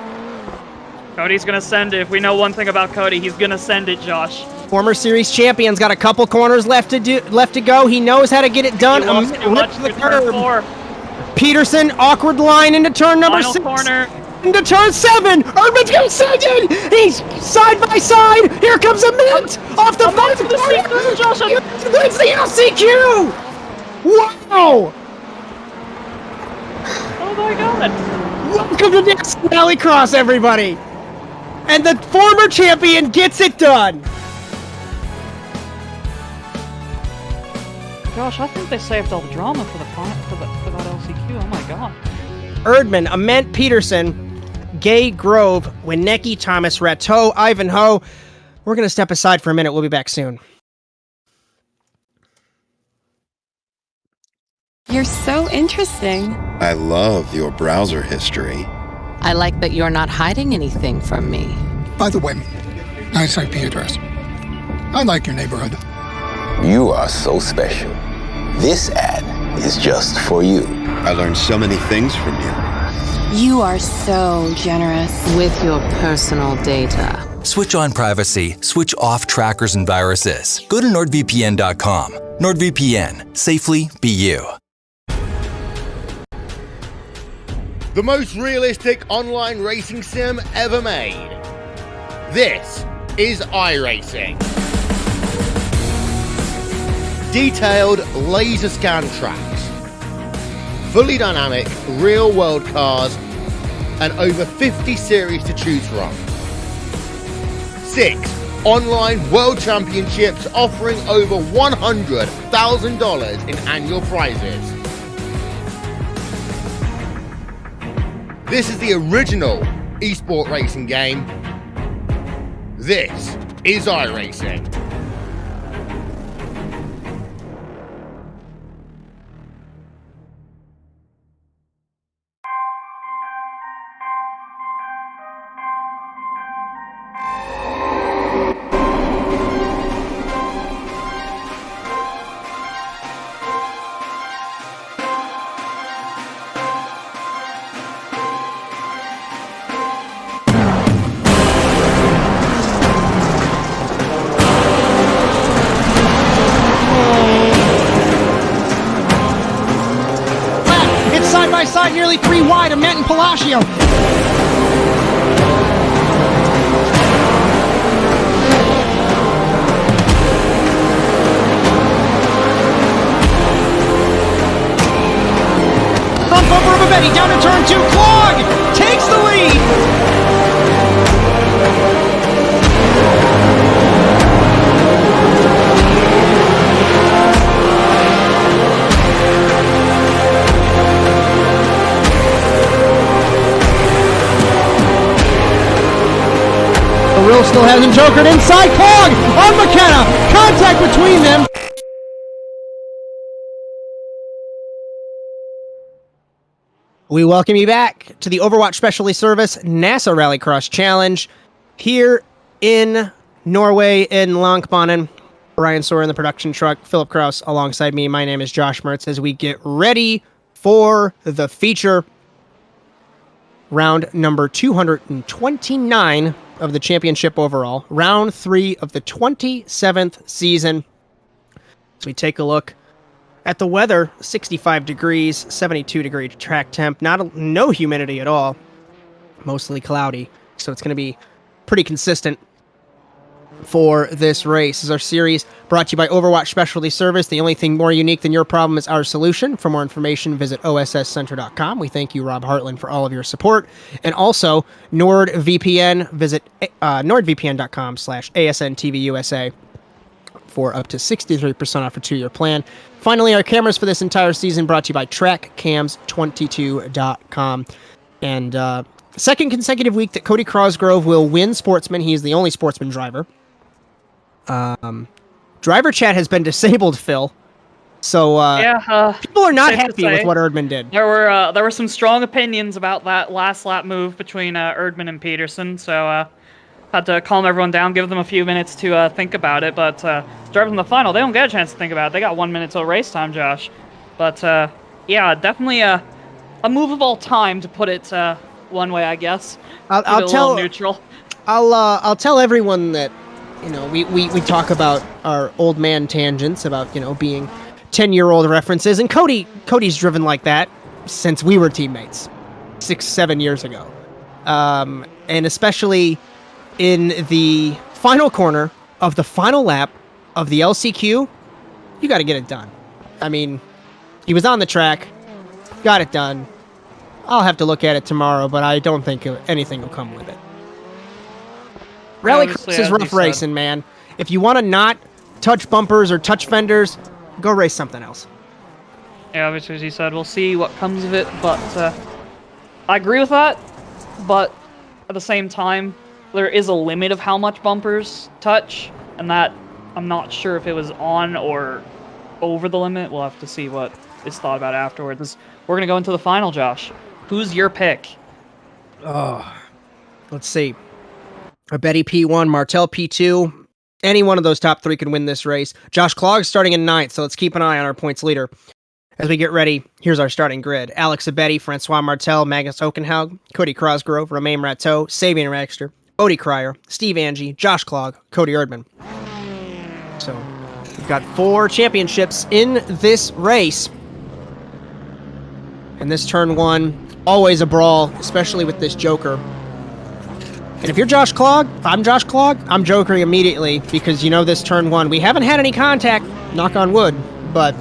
S2: Cody's gonna send it. If we know one thing about Cody, he's gonna send it, Josh.
S1: Former series champion's got a couple corners left to go. He knows how to get it done. Rips the curb. Peterson, awkward line into turn number 6.
S2: Corner.
S1: Into turn 7. Erdman's going to send it. He's side by side. Here comes Ament off the front. That's the LCQ. Wow.
S2: Oh my God.
S1: Welcome to next Rallycross, everybody. And the former champion gets it done.
S2: Gosh, I think they saved all the drama for that LCQ. Oh my God.
S1: Erdman, Ament, Peterson, Gay, Grove, Winecki, Thomas, Rateau, Ivanhoe. We're going to step aside for a minute. We'll be back soon.
S3: You're so interesting.
S4: I love your browser history.
S5: I like that you're not hiding anything from me.
S6: By the way, nice IP address. I like your neighborhood.
S7: You are so special. This ad is just for you.
S4: I learned so many things from you.
S3: You are so generous.
S5: With your personal data.
S8: Switch on privacy, switch off trackers and viruses. Go to nordvpn.com. NordVPN. Safely be you.
S9: The most realistic online racing sim ever made. This is iRacing. Detailed laser scan tracks, fully dynamic real-world cars, and over 50 series to choose from. 6 online world championships offering over $100,000 in annual prizes. This is the original esport racing game. This is iRacing.
S1: Side nearly 3 wide, Ament and Palacio. Front bumper of Betty down to turn 2. Clog takes the lead. Will still has him jokered inside. Clog on McKenna. Contact between them. We welcome you back to the Overwatch Specialty Service NASA Rallycross Challenge here in Norway in Lankbanen. Bryan Sawyer in the production truck, Philip Kraus alongside me. My name is Josh Mertz as we get ready for the feature. Round number 229 of the championship overall. Round 3 of the 27th season. As we take a look at the weather, 65 degrees, 72 degree track temp, no humidity at all, mostly cloudy, so it's going to be pretty consistent for this race. This is our series brought to you by Overwatch Specialty Service. The only thing more unique than your problem is our solution. For more information, visit osscenter.com. We thank you, Rob Hartland, for all of your support. And also, NordVPN, visit nordvpn.com/ASNTVUSA for up to 63% off a 2-year plan. Finally, our cameras for this entire season brought to you by TrackCams22.com. And second consecutive week that Cody Crosgrove will win Sportsman. He is the only Sportsman driver. Driver chat has been disabled, Phil. So people are not happy with what Erdman did.
S2: There were some strong opinions about that last lap move between Erdman and Peterson. So had to calm everyone down, give them a few minutes to think about it. But drivers in the final, they don't get a chance to think about it. They got 1 minute till race time, Josh. But yeah, definitely a move of all time, to put it one way, I guess.
S1: I'll tell
S2: neutral.
S1: I'll tell everyone that, you know, we talk about our old man tangents about, you know, being 10-year-old references, and Cody's driven like that since we were teammates 6-7 years ago, and especially in the final corner of the final lap of the LCQ, you got to get it done. I mean, he was on the track, got it done. I'll have to look at it tomorrow, but I don't think anything will come with it. Rallycross is rough racing, man. If you want to not touch bumpers or touch fenders, go race something else.
S2: Yeah, obviously, as you said, we'll see what comes of it, but I agree with that, but at the same time, there is a limit of how much bumpers touch, and that I'm not sure if it was on or over the limit. We'll have to see what is thought about afterwards. We're going to go into the final, Josh. Who's your pick?
S1: Oh, let's see. Betty P1, Martel P2. Any one of those top three can win this race. Josh Clogg starting in 9th, so let's keep an eye on our points leader. As we get ready, here's our starting grid. Alex Abetty, Francois Martel, Magnus Okenhaug, Cody Crosgrove, Romain Rateau, Sabian Raxter, Bodie Cryer, Steve Angie, Josh Clogg, Cody Erdman. So we've got 4 championships in this race. And this turn 1, always a brawl, especially with this Joker. And if you're Josh Clogg, if I'm Josh Clogg, I'm jokering immediately, because you know this turn 1. We haven't had any contact, knock on wood, but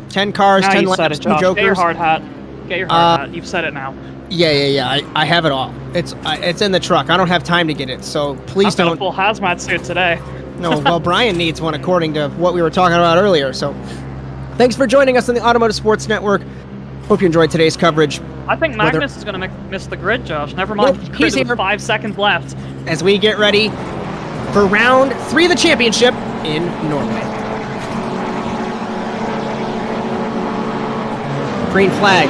S1: 10 cars, now 10 laps, 2 jokers.
S2: Get your hard hat. Get your hard hat. You've said it now.
S1: Yeah. I have it all. It's in the truck. I don't have time to get it, so please don't.
S2: I've got a full hazmat suit today.
S1: No, well, Bryan needs one according to what we were talking about earlier. So thanks for joining us on the Automotive Sports Network. Hope you enjoyed today's coverage.
S2: I think Magnus is going to miss the grid, Josh. Never mind.
S1: Well, he's here
S2: 5 seconds left.
S1: As we get ready for round 3 of the championship in Norway. Green flag.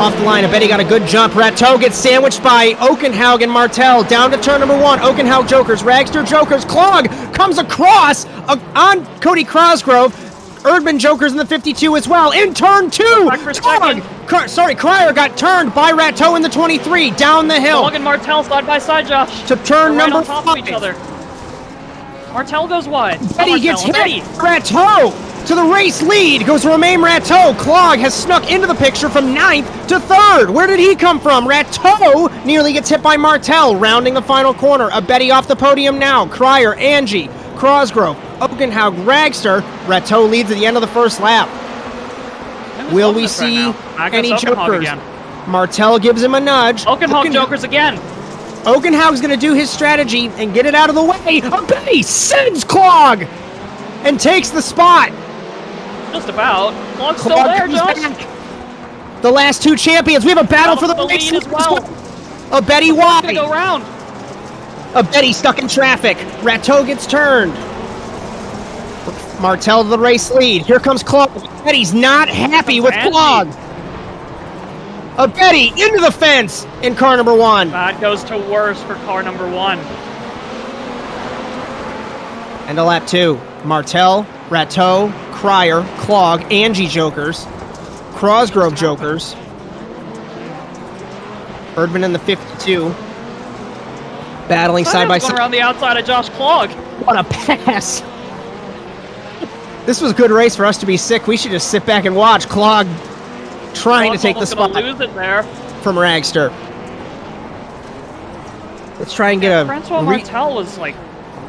S1: Off the line, Abetty got a good jump. Rateau gets sandwiched by Okenhaug and Martel. Down to turn number 1. Okenhaug jokers. Ragster jokers. Clogg comes across on Cody Crosgrove. Erdman jokers in the 52 as well. In turn 2, Cryer got turned by Rateau in the 23. Down the hill.
S2: Clogg and Martel side by side, Josh.
S1: To turn
S2: They're
S1: number
S2: right on top
S1: 5.
S2: of each other. Martel goes wide.
S1: Betty gets hit. Rateau to the race lead goes Romain Rateau. Clogg has snuck into the picture from 9th to 3rd. Where did he come from? Rateau nearly gets hit by Martel, rounding the final corner. Abetty off the podium now. Cryer, Angie, Crosgrove, Okenhaug, Ragster. Rateau leads at the end of the first lap. Will we see any jokers? Martel gives him a nudge.
S2: Okenhaug jokers again.
S1: Okenhaug's going to do his strategy and get it out of the way. Abetty sends Clogg and takes the spot.
S2: Just about. Clogg's still there, Josh.
S1: Back. The last 2 champions. We have a battle for the lead
S2: as well.
S1: Abetty wide.
S2: Go round.
S1: Betty stuck in traffic. Rateau gets turned. Martel to the race lead. Here comes Clog. Betty's not happy with Clog. Betty into the fence in car number 1.
S2: That goes to worse for car number 1.
S1: And a lap 2. Martel, Rateau, Cryer, Clog, Angie Jokers, Crosgrove Jokers, Erdman in the 52, battling side by side.
S2: Around the outside of Josh Clog.
S1: What a pass! This was a good race for us to be sick. We should just sit back and watch. Clog trying to take the spot
S2: lose it there
S1: from Ragster. Let's try and get a...
S2: Francois Martel was like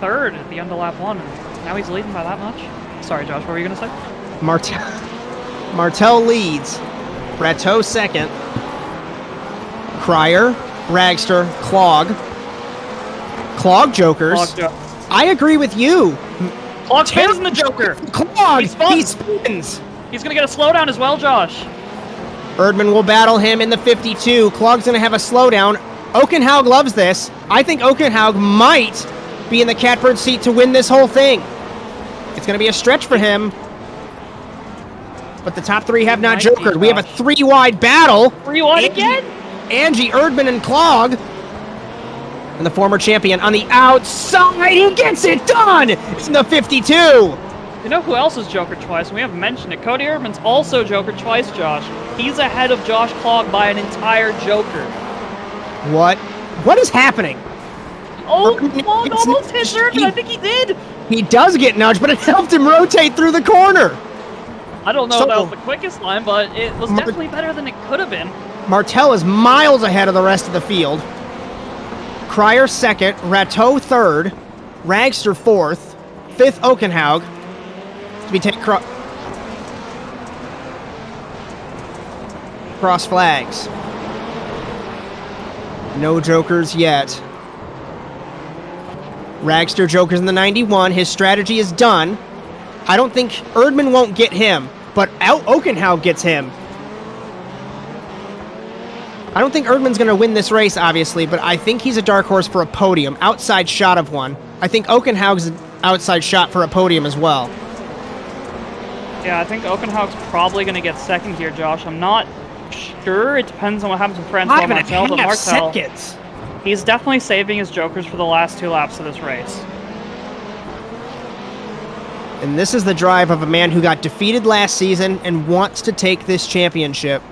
S2: 3rd at the end of lap 1, and now he's leading by that much. Sorry, Josh, what were you going to say?
S1: Martel leads. Rateau 2nd. Cryer, Ragster, Clog. Clog Jokers. I agree with you.
S2: Clog spins the Joker.
S1: Clog, he spins.
S2: He's going to get a slowdown as well, Josh.
S1: Erdman will battle him in the 52. Clog's going to have a slowdown. Okenhaug loves this. I think Okenhaug might be in the catbird seat to win this whole thing. It's going to be a stretch for him. But the top 3 have not jokered. We have a 3-wide battle.
S2: 3-wide again?
S1: Angie, Erdman, and Clog. And the former champion on the outside. He gets it done! It's in the 52.
S2: You know who else is jokered twice? We haven't mentioned it. Cody Erdman's also jokered twice, Josh. He's ahead of Josh Clog by an entire joker.
S1: What? What is happening?
S2: Oh, Clog almost hit Erdman. I think he did.
S1: He does get nudged, but it helped him rotate through the corner.
S2: I don't know if that was the quickest line, but it was definitely better than it could have been.
S1: Martel is miles ahead of the rest of the field. Cryer 2nd, Rateau 3rd, Ragster 4th, 5th Okenhaug. To be taken cross flags. No jokers yet. Ragster jokers in the 91. His strategy is done. I don't think Erdman won't get him, but Okenhaug gets him. I don't think Erdman's going to win this race, obviously, but I think he's a dark horse for a podium. Outside shot of one. I think Okenhaug's an outside shot for a podium as well.
S2: Yeah, I think Okenhaug's probably going to get 2nd here, Josh. I'm not sure. It depends on what happens with Francois Martel. But Martel, he's definitely saving his jokers for the last 2 laps of this race.
S1: And this is the drive of a man who got defeated last season and wants to take this championship.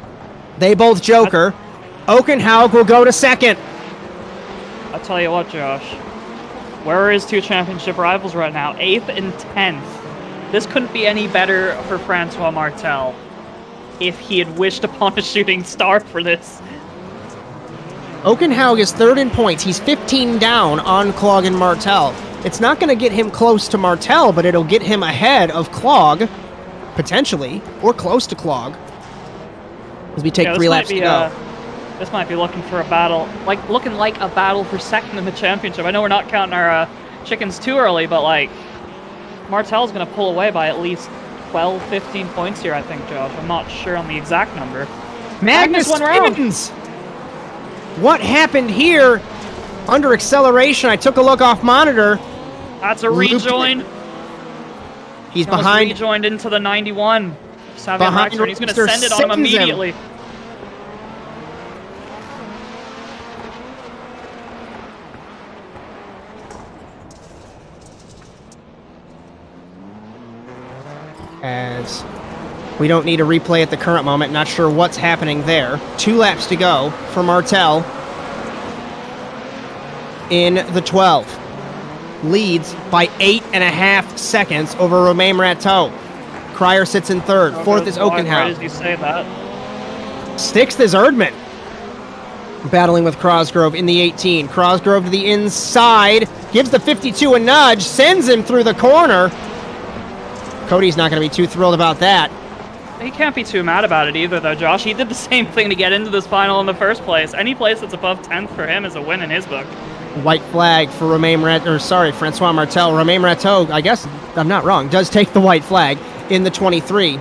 S1: They both joker. Okenhaug will go to 2nd.
S2: I'll tell you what, Josh. Where are his 2 championship rivals right now? 8th and 10th. This couldn't be any better for Francois Martel if he had wished upon a shooting star for this.
S1: Okenhaug is 3rd in points. He's 15 down on Clog and Martel. It's not going to get him close to Martel, but it'll get him ahead of Clog, potentially, or close to Clog. As we take 3 laps to go.
S2: This might be looking for a battle, looking like a battle for 2nd in the championship. I know we're not counting our chickens too early, but Martel's going to pull away by at least 12, 15 points here, I think, Josh. I'm not sure on the exact number.
S1: Magnus spins! What happened here? Under acceleration, I took a look off monitor.
S2: That's a rejoin.
S1: He's behind.
S2: Rejoined into the 91. Behind, and he's going to send it on him immediately.
S1: As we don't need a replay at the current moment. Not sure what's happening there. 2 laps to go for Martel in the 12. Leads by 8.5 seconds over Romain Rateau. Cryer sits in 3rd. 4th is Okenhaug.
S2: Why does he say that?
S1: 6th is Erdman. Battling with Crosgrove in the 18. Crosgrove to the inside. Gives the 52 a nudge. Sends him through the corner. Cody's not going to be too thrilled about that.
S2: He can't be too mad about it either, though, Josh. He did the same thing to get into this final in the first place. Any place that's above 10th for him is a win in his book.
S1: White flag for Francois Martel. Romain Rateau, I guess I'm not wrong, does take the white flag in the 23.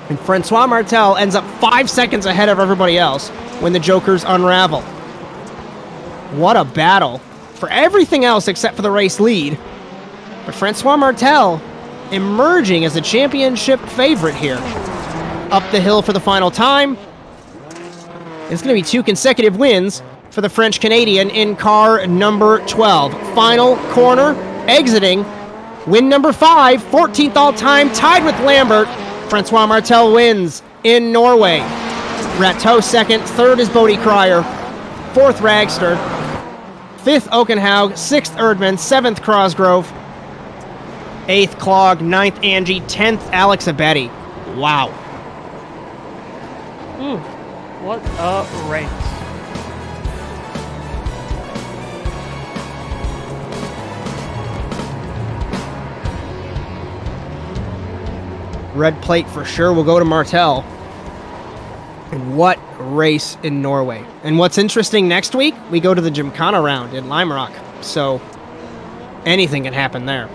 S1: And Francois Martel ends up 5 seconds ahead of everybody else when the jokers unravel. What a battle. for everything else except for the race lead. But Francois Martel emerging as the championship favorite here. Up the hill for the final time. It's going to be 2 consecutive wins for the French-Canadian in car number 12. Final corner, exiting. Win number 5, 14th all-time, tied with Lambert. Francois Martel wins in Norway. Rateau second, third is Bodie Cryer, fourth Ragster, fifth Okenhaug, 6th Erdman, 7th Crosgrove, 8th Clog, 9th Angie, 10th Alex Abetty. Wow.
S2: Ooh, what a race.
S1: Red plate for sure will go to Martel. And what race in Norway. And what's interesting, next week, we go to the Gymkhana round in Lime Rock. So anything can happen there.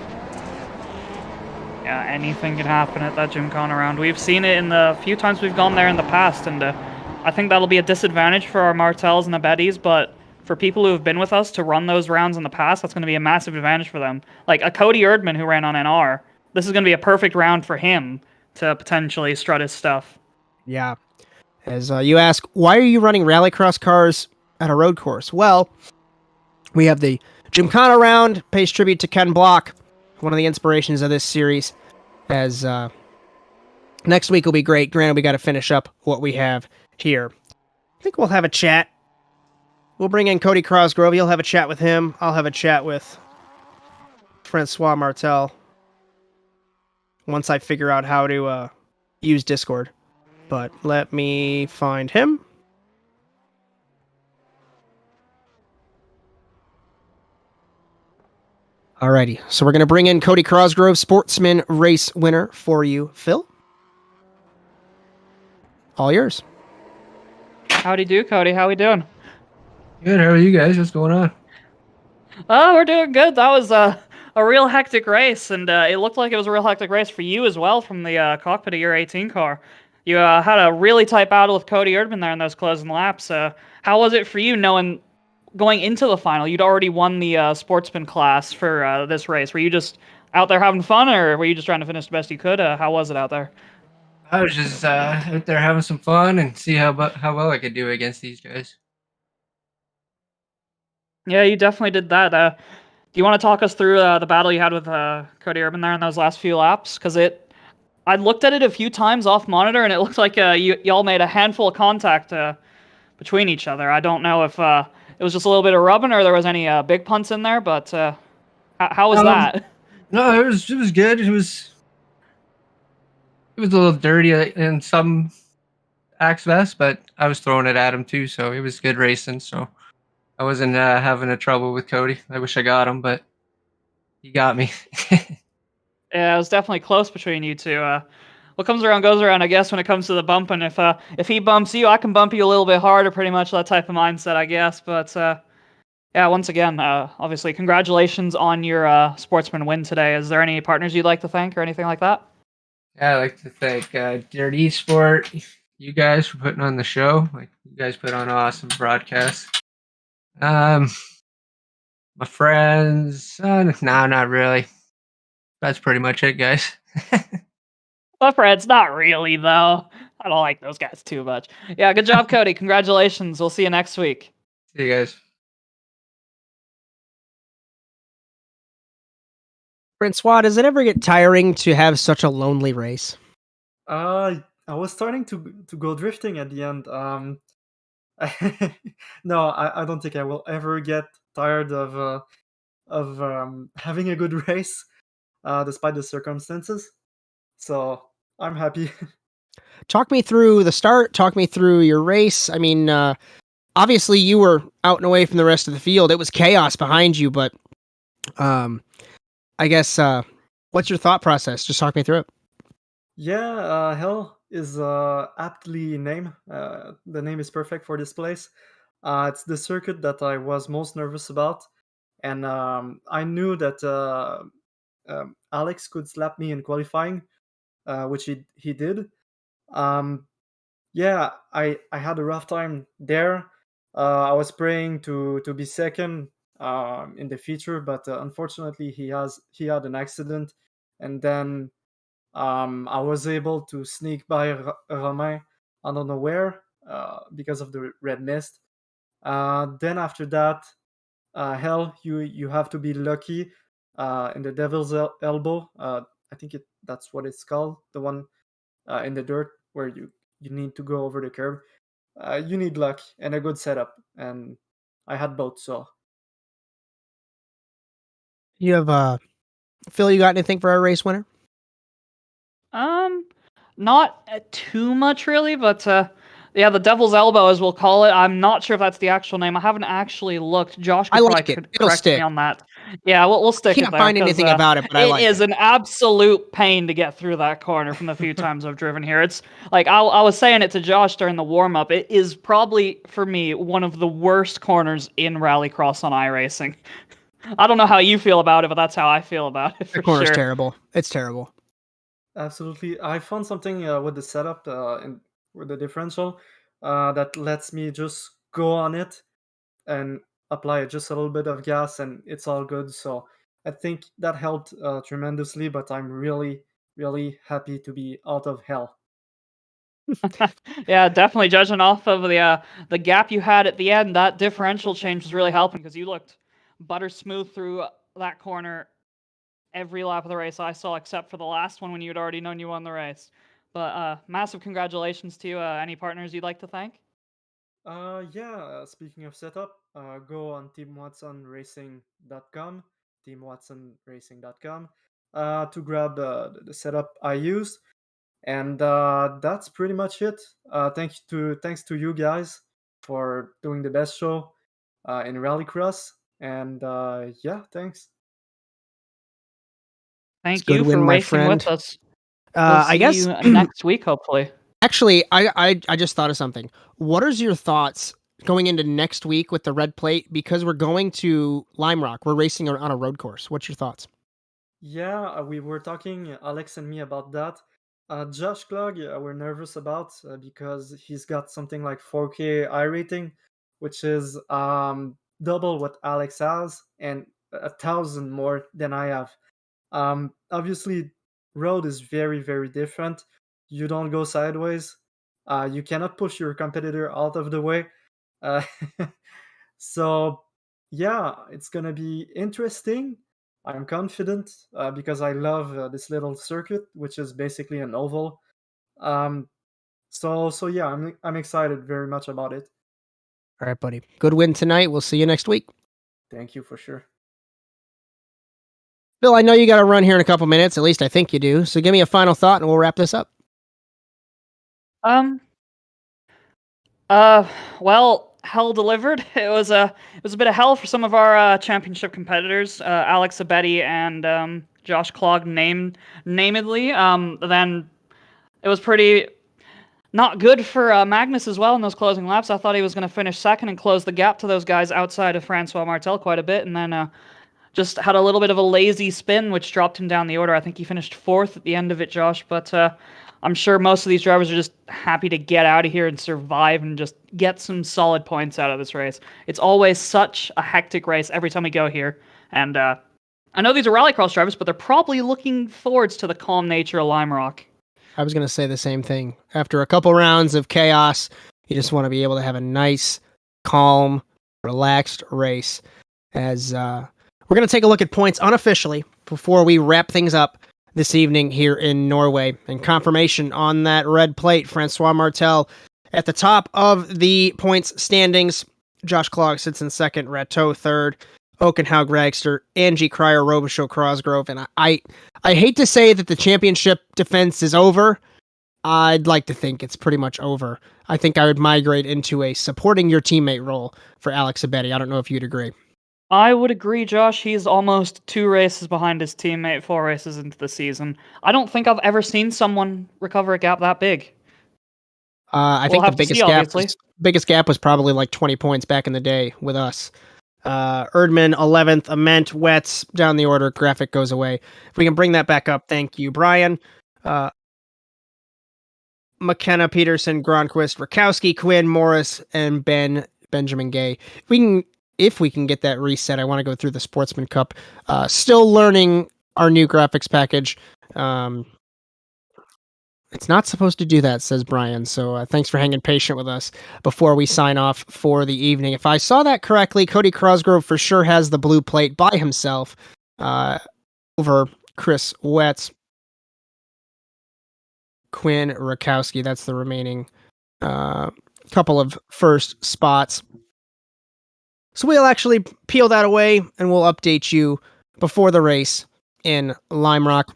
S2: Yeah, anything can happen at that Gymkhana round. We've seen it in the few times we've gone there in the past, and I think that'll be a disadvantage for our Martels and the Bettys, but for people who have been with us to run those rounds in the past, that's going to be a massive advantage for them. Like a Cody Erdman who ran on NR, this is going to be a perfect round for him to potentially strut his stuff.
S1: Yeah. As you ask, why are you running Rallycross cars at a road course? Well, we have the Gymkhana round, pays tribute to Ken Block, one of the inspirations of this series. As next week will be great. Granted, we got to finish up what we have here. I think we'll have a chat. We'll bring in Cody Crosgrove. You'll have a chat with him. I'll have a chat with Francois Martel once I figure out how to use Discord. But let me find him. Alrighty, so we're going to bring in Cody Crosgrove, Sportsman Race winner for you, Phil. All yours.
S2: Howdy do, Cody. How we doing?
S10: Good. How are you guys? What's going on?
S2: Oh, we're doing good. That was a real hectic race, and it looked like it was a real hectic race for you as well from the cockpit of your 18 car. You had a really tight battle with Cody Erdman there in those closing laps. How was it for you knowing going into the final, you'd already won the sportsman class for this race? Were you just out there having fun, or were you just trying to finish the best you could? How was it out there?
S10: I was just out there having some fun and see how well I could do against these guys.
S2: Yeah, you definitely did that. Do you want to talk us through the battle you had with Cody Erdman there in those last few laps? Because I looked at it a few times off monitor, and it looked like y'all made a handful of contact between each other. I don't know if it was just a little bit of rubbing or there was any big punts in there, but how was that?
S10: No, it was good. It was a little dirty in some aspects, but I was throwing it at him too, so it was good racing. So I wasn't having a trouble with Cody. I wish I got him, but he got me.
S2: Yeah, it was definitely close between you two. What comes around goes around, I guess, when it comes to the bumping. If he bumps you, I can bump you a little bit harder, pretty much that type of mindset, I guess. But yeah, once again, obviously, congratulations on your sportsman win today. Is there any partners you'd like to thank or anything like that?
S10: Yeah, I'd like to thank Dirty Sport, you guys, for putting on the show. Like, you guys put on an awesome broadcast. My friends, no, not really. That's pretty much it, guys.
S2: My friends, not really, though. I don't like those guys too much. Yeah, good job, Cody. Congratulations. We'll see you next week.
S10: See you guys.
S1: Francois, does it ever get tiring to have such a lonely race?
S11: I was starting to go drifting at the end. No, I don't think I will ever get tired of having a good race, despite the circumstances. So I'm happy.
S1: Talk me through the start. Talk me through your race. I mean, obviously you were out and away from the rest of the field. It was chaos behind you, but I guess what's your thought process? Just talk me through it.
S11: Yeah, Hell is aptly named. The name is perfect for this place. It's the circuit that I was most nervous about, and I knew that Alex could slap me in qualifying, which he did. Yeah, I had a rough time there. I was praying to be second in the future, but unfortunately he had an accident, and then I was able to sneak by Romain. I don't know where because of the red mist. Then after that, hell, you have to be lucky in the devil's elbow. I think that's what it's called, the one in the dirt where you need to go over the curb. You need luck and a good setup, and I had both. So
S1: You have Phil, you got anything for our race winner?
S2: Not too much really, but yeah, the Devil's Elbow, as we'll call it. I'm not sure if that's the actual name. I haven't actually looked. Josh could
S1: I like
S2: probably
S1: it. It'll
S2: correct
S1: stick.
S2: me on that. Yeah, we'll stick it
S1: Can't
S2: there.
S1: find anything about it, but I like
S2: it. It is an absolute pain to get through that corner from the few times I've driven here. It's like I was saying it to Josh during the warm up. It is probably for me one of the worst corners in Rallycross on iRacing. I don't know how you feel about it, but that's how I feel about it.
S1: The corner's terrible. It's terrible.
S11: Absolutely. I found something with the setup and with the differential that lets me just go on it and apply just a little bit of gas, and it's all good. So I think that helped tremendously, but I'm really, really happy to be out of hell.
S2: Yeah, definitely. Judging off of the gap you had at the end, that differential change was really helping because you looked butter smooth through that corner every lap of the race I saw, except for the last one when you'd already known you won the race. But massive congratulations to you. Any partners you'd like to thank?
S11: Yeah, speaking of setup, go on teamwatsonracing.com, teamwatsonracing.com, to grab the setup I used. And that's pretty much it. Thanks to you guys for doing the best show in Rallycross. And yeah, thanks.
S2: Thank
S1: good
S2: you
S1: win,
S2: for
S1: my
S2: racing
S1: friend.
S2: with us.
S1: I
S2: See
S1: guess
S2: you next week, hopefully.
S1: Actually, I just thought of something. What is your thoughts going into next week with the red plate? Because we're going to Lime Rock. We're racing on a road course. What's your thoughts?
S11: Yeah, we were talking, Alex and me, about that. Josh Klug, we're nervous about because he's got something like 4K iRating, which is double what Alex has and 1,000 more than I have. Obviously, road is very, very different. You don't go sideways. You cannot push your competitor out of the way. Uh, so, yeah, it's gonna be interesting. I'm confident because I love this little circuit, which is basically an oval. Um, so yeah, I'm excited very much about it.
S1: All right, buddy. Good win tonight. We'll see you next week.
S11: Thank you for sure.
S1: Bill, I know you got to run here in a couple minutes. At least I think you do. So give me a final thought, and we'll wrap this up.
S2: Well, hell delivered. It was a bit of hell for some of our championship competitors, Alex Abetti and Josh Klug, namedly. Then it was pretty not good for Magnus as well in those closing laps. I thought he was going to finish second and close the gap to those guys outside of Francois Martel quite a bit, and then just had a little bit of a lazy spin, which dropped him down the order. I think he finished fourth at the end of it, Josh, but I'm sure most of these drivers are just happy to get out of here and survive and just get some solid points out of this race. It's always such a hectic race every time we go here, and I know these are Rallycross drivers, but they're probably looking forwards to the calm nature of Lime Rock.
S1: I was going to say the same thing. After a couple rounds of chaos, you just want to be able to have a nice, calm, relaxed race. As we're going to take a look at points unofficially before we wrap things up this evening here in Norway. And confirmation on that red plate, Francois Martel at the top of the points standings. Josh Klug sits in second, Rateau third, Okenhaug Ragster, Angie Cryer, Robichaud, Crosgrove. And I hate to say that the championship defense is over. I'd like to think it's pretty much over. I think I would migrate into a supporting your teammate role for Alex Abetti. I don't know if you'd agree.
S2: I would agree, Josh. He's almost 2 races behind his teammate, 4 races into the season. I don't think I've ever seen someone recover a gap that big.
S1: I think the biggest gap was probably like 20 points back in the day with us. Erdman 11th, Ament, Wetz down the order. Graphic goes away. If we can bring that back up, thank you, Bryan. McKenna, Peterson, Gronquist, Rakowski, Quinn, Morris, and Benjamin Gay. if we can get that reset, I want to go through the Sportsman Cup. Still learning our new graphics package. It's not supposed to do that, says Bryan. So thanks for hanging patient with us before we sign off for the evening. If I saw that correctly, Cody Crosgrove for sure has the blue plate by himself over Chris Wetz. Quinn Rakowski, that's the remaining couple of first spots. So we'll actually peel that away and we'll update you before the race in Lime Rock.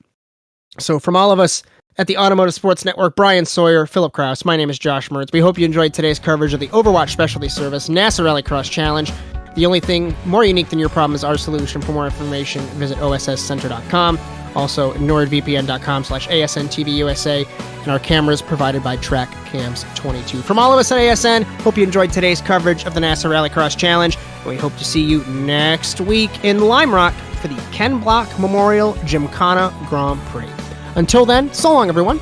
S1: So from all of us at the Automotive Sports Network, Bryan Sawyer, Philip Kraus, my name is Josh Mertz. We hope you enjoyed today's coverage of the Overwatch Specialty Service NASA Rallycross Challenge. The only thing more unique than your problem is our solution. For more information, visit osscenter.com. Also, nordvpn.com/ASNTVUSA. And our cameras provided by TrackCams22. From all of us at ASN, hope you enjoyed today's coverage of the NASA Rallycross Challenge. And we hope to see you next week in Lime Rock for the Ken Block Memorial Gymkhana Grand Prix. Until then, so long, everyone.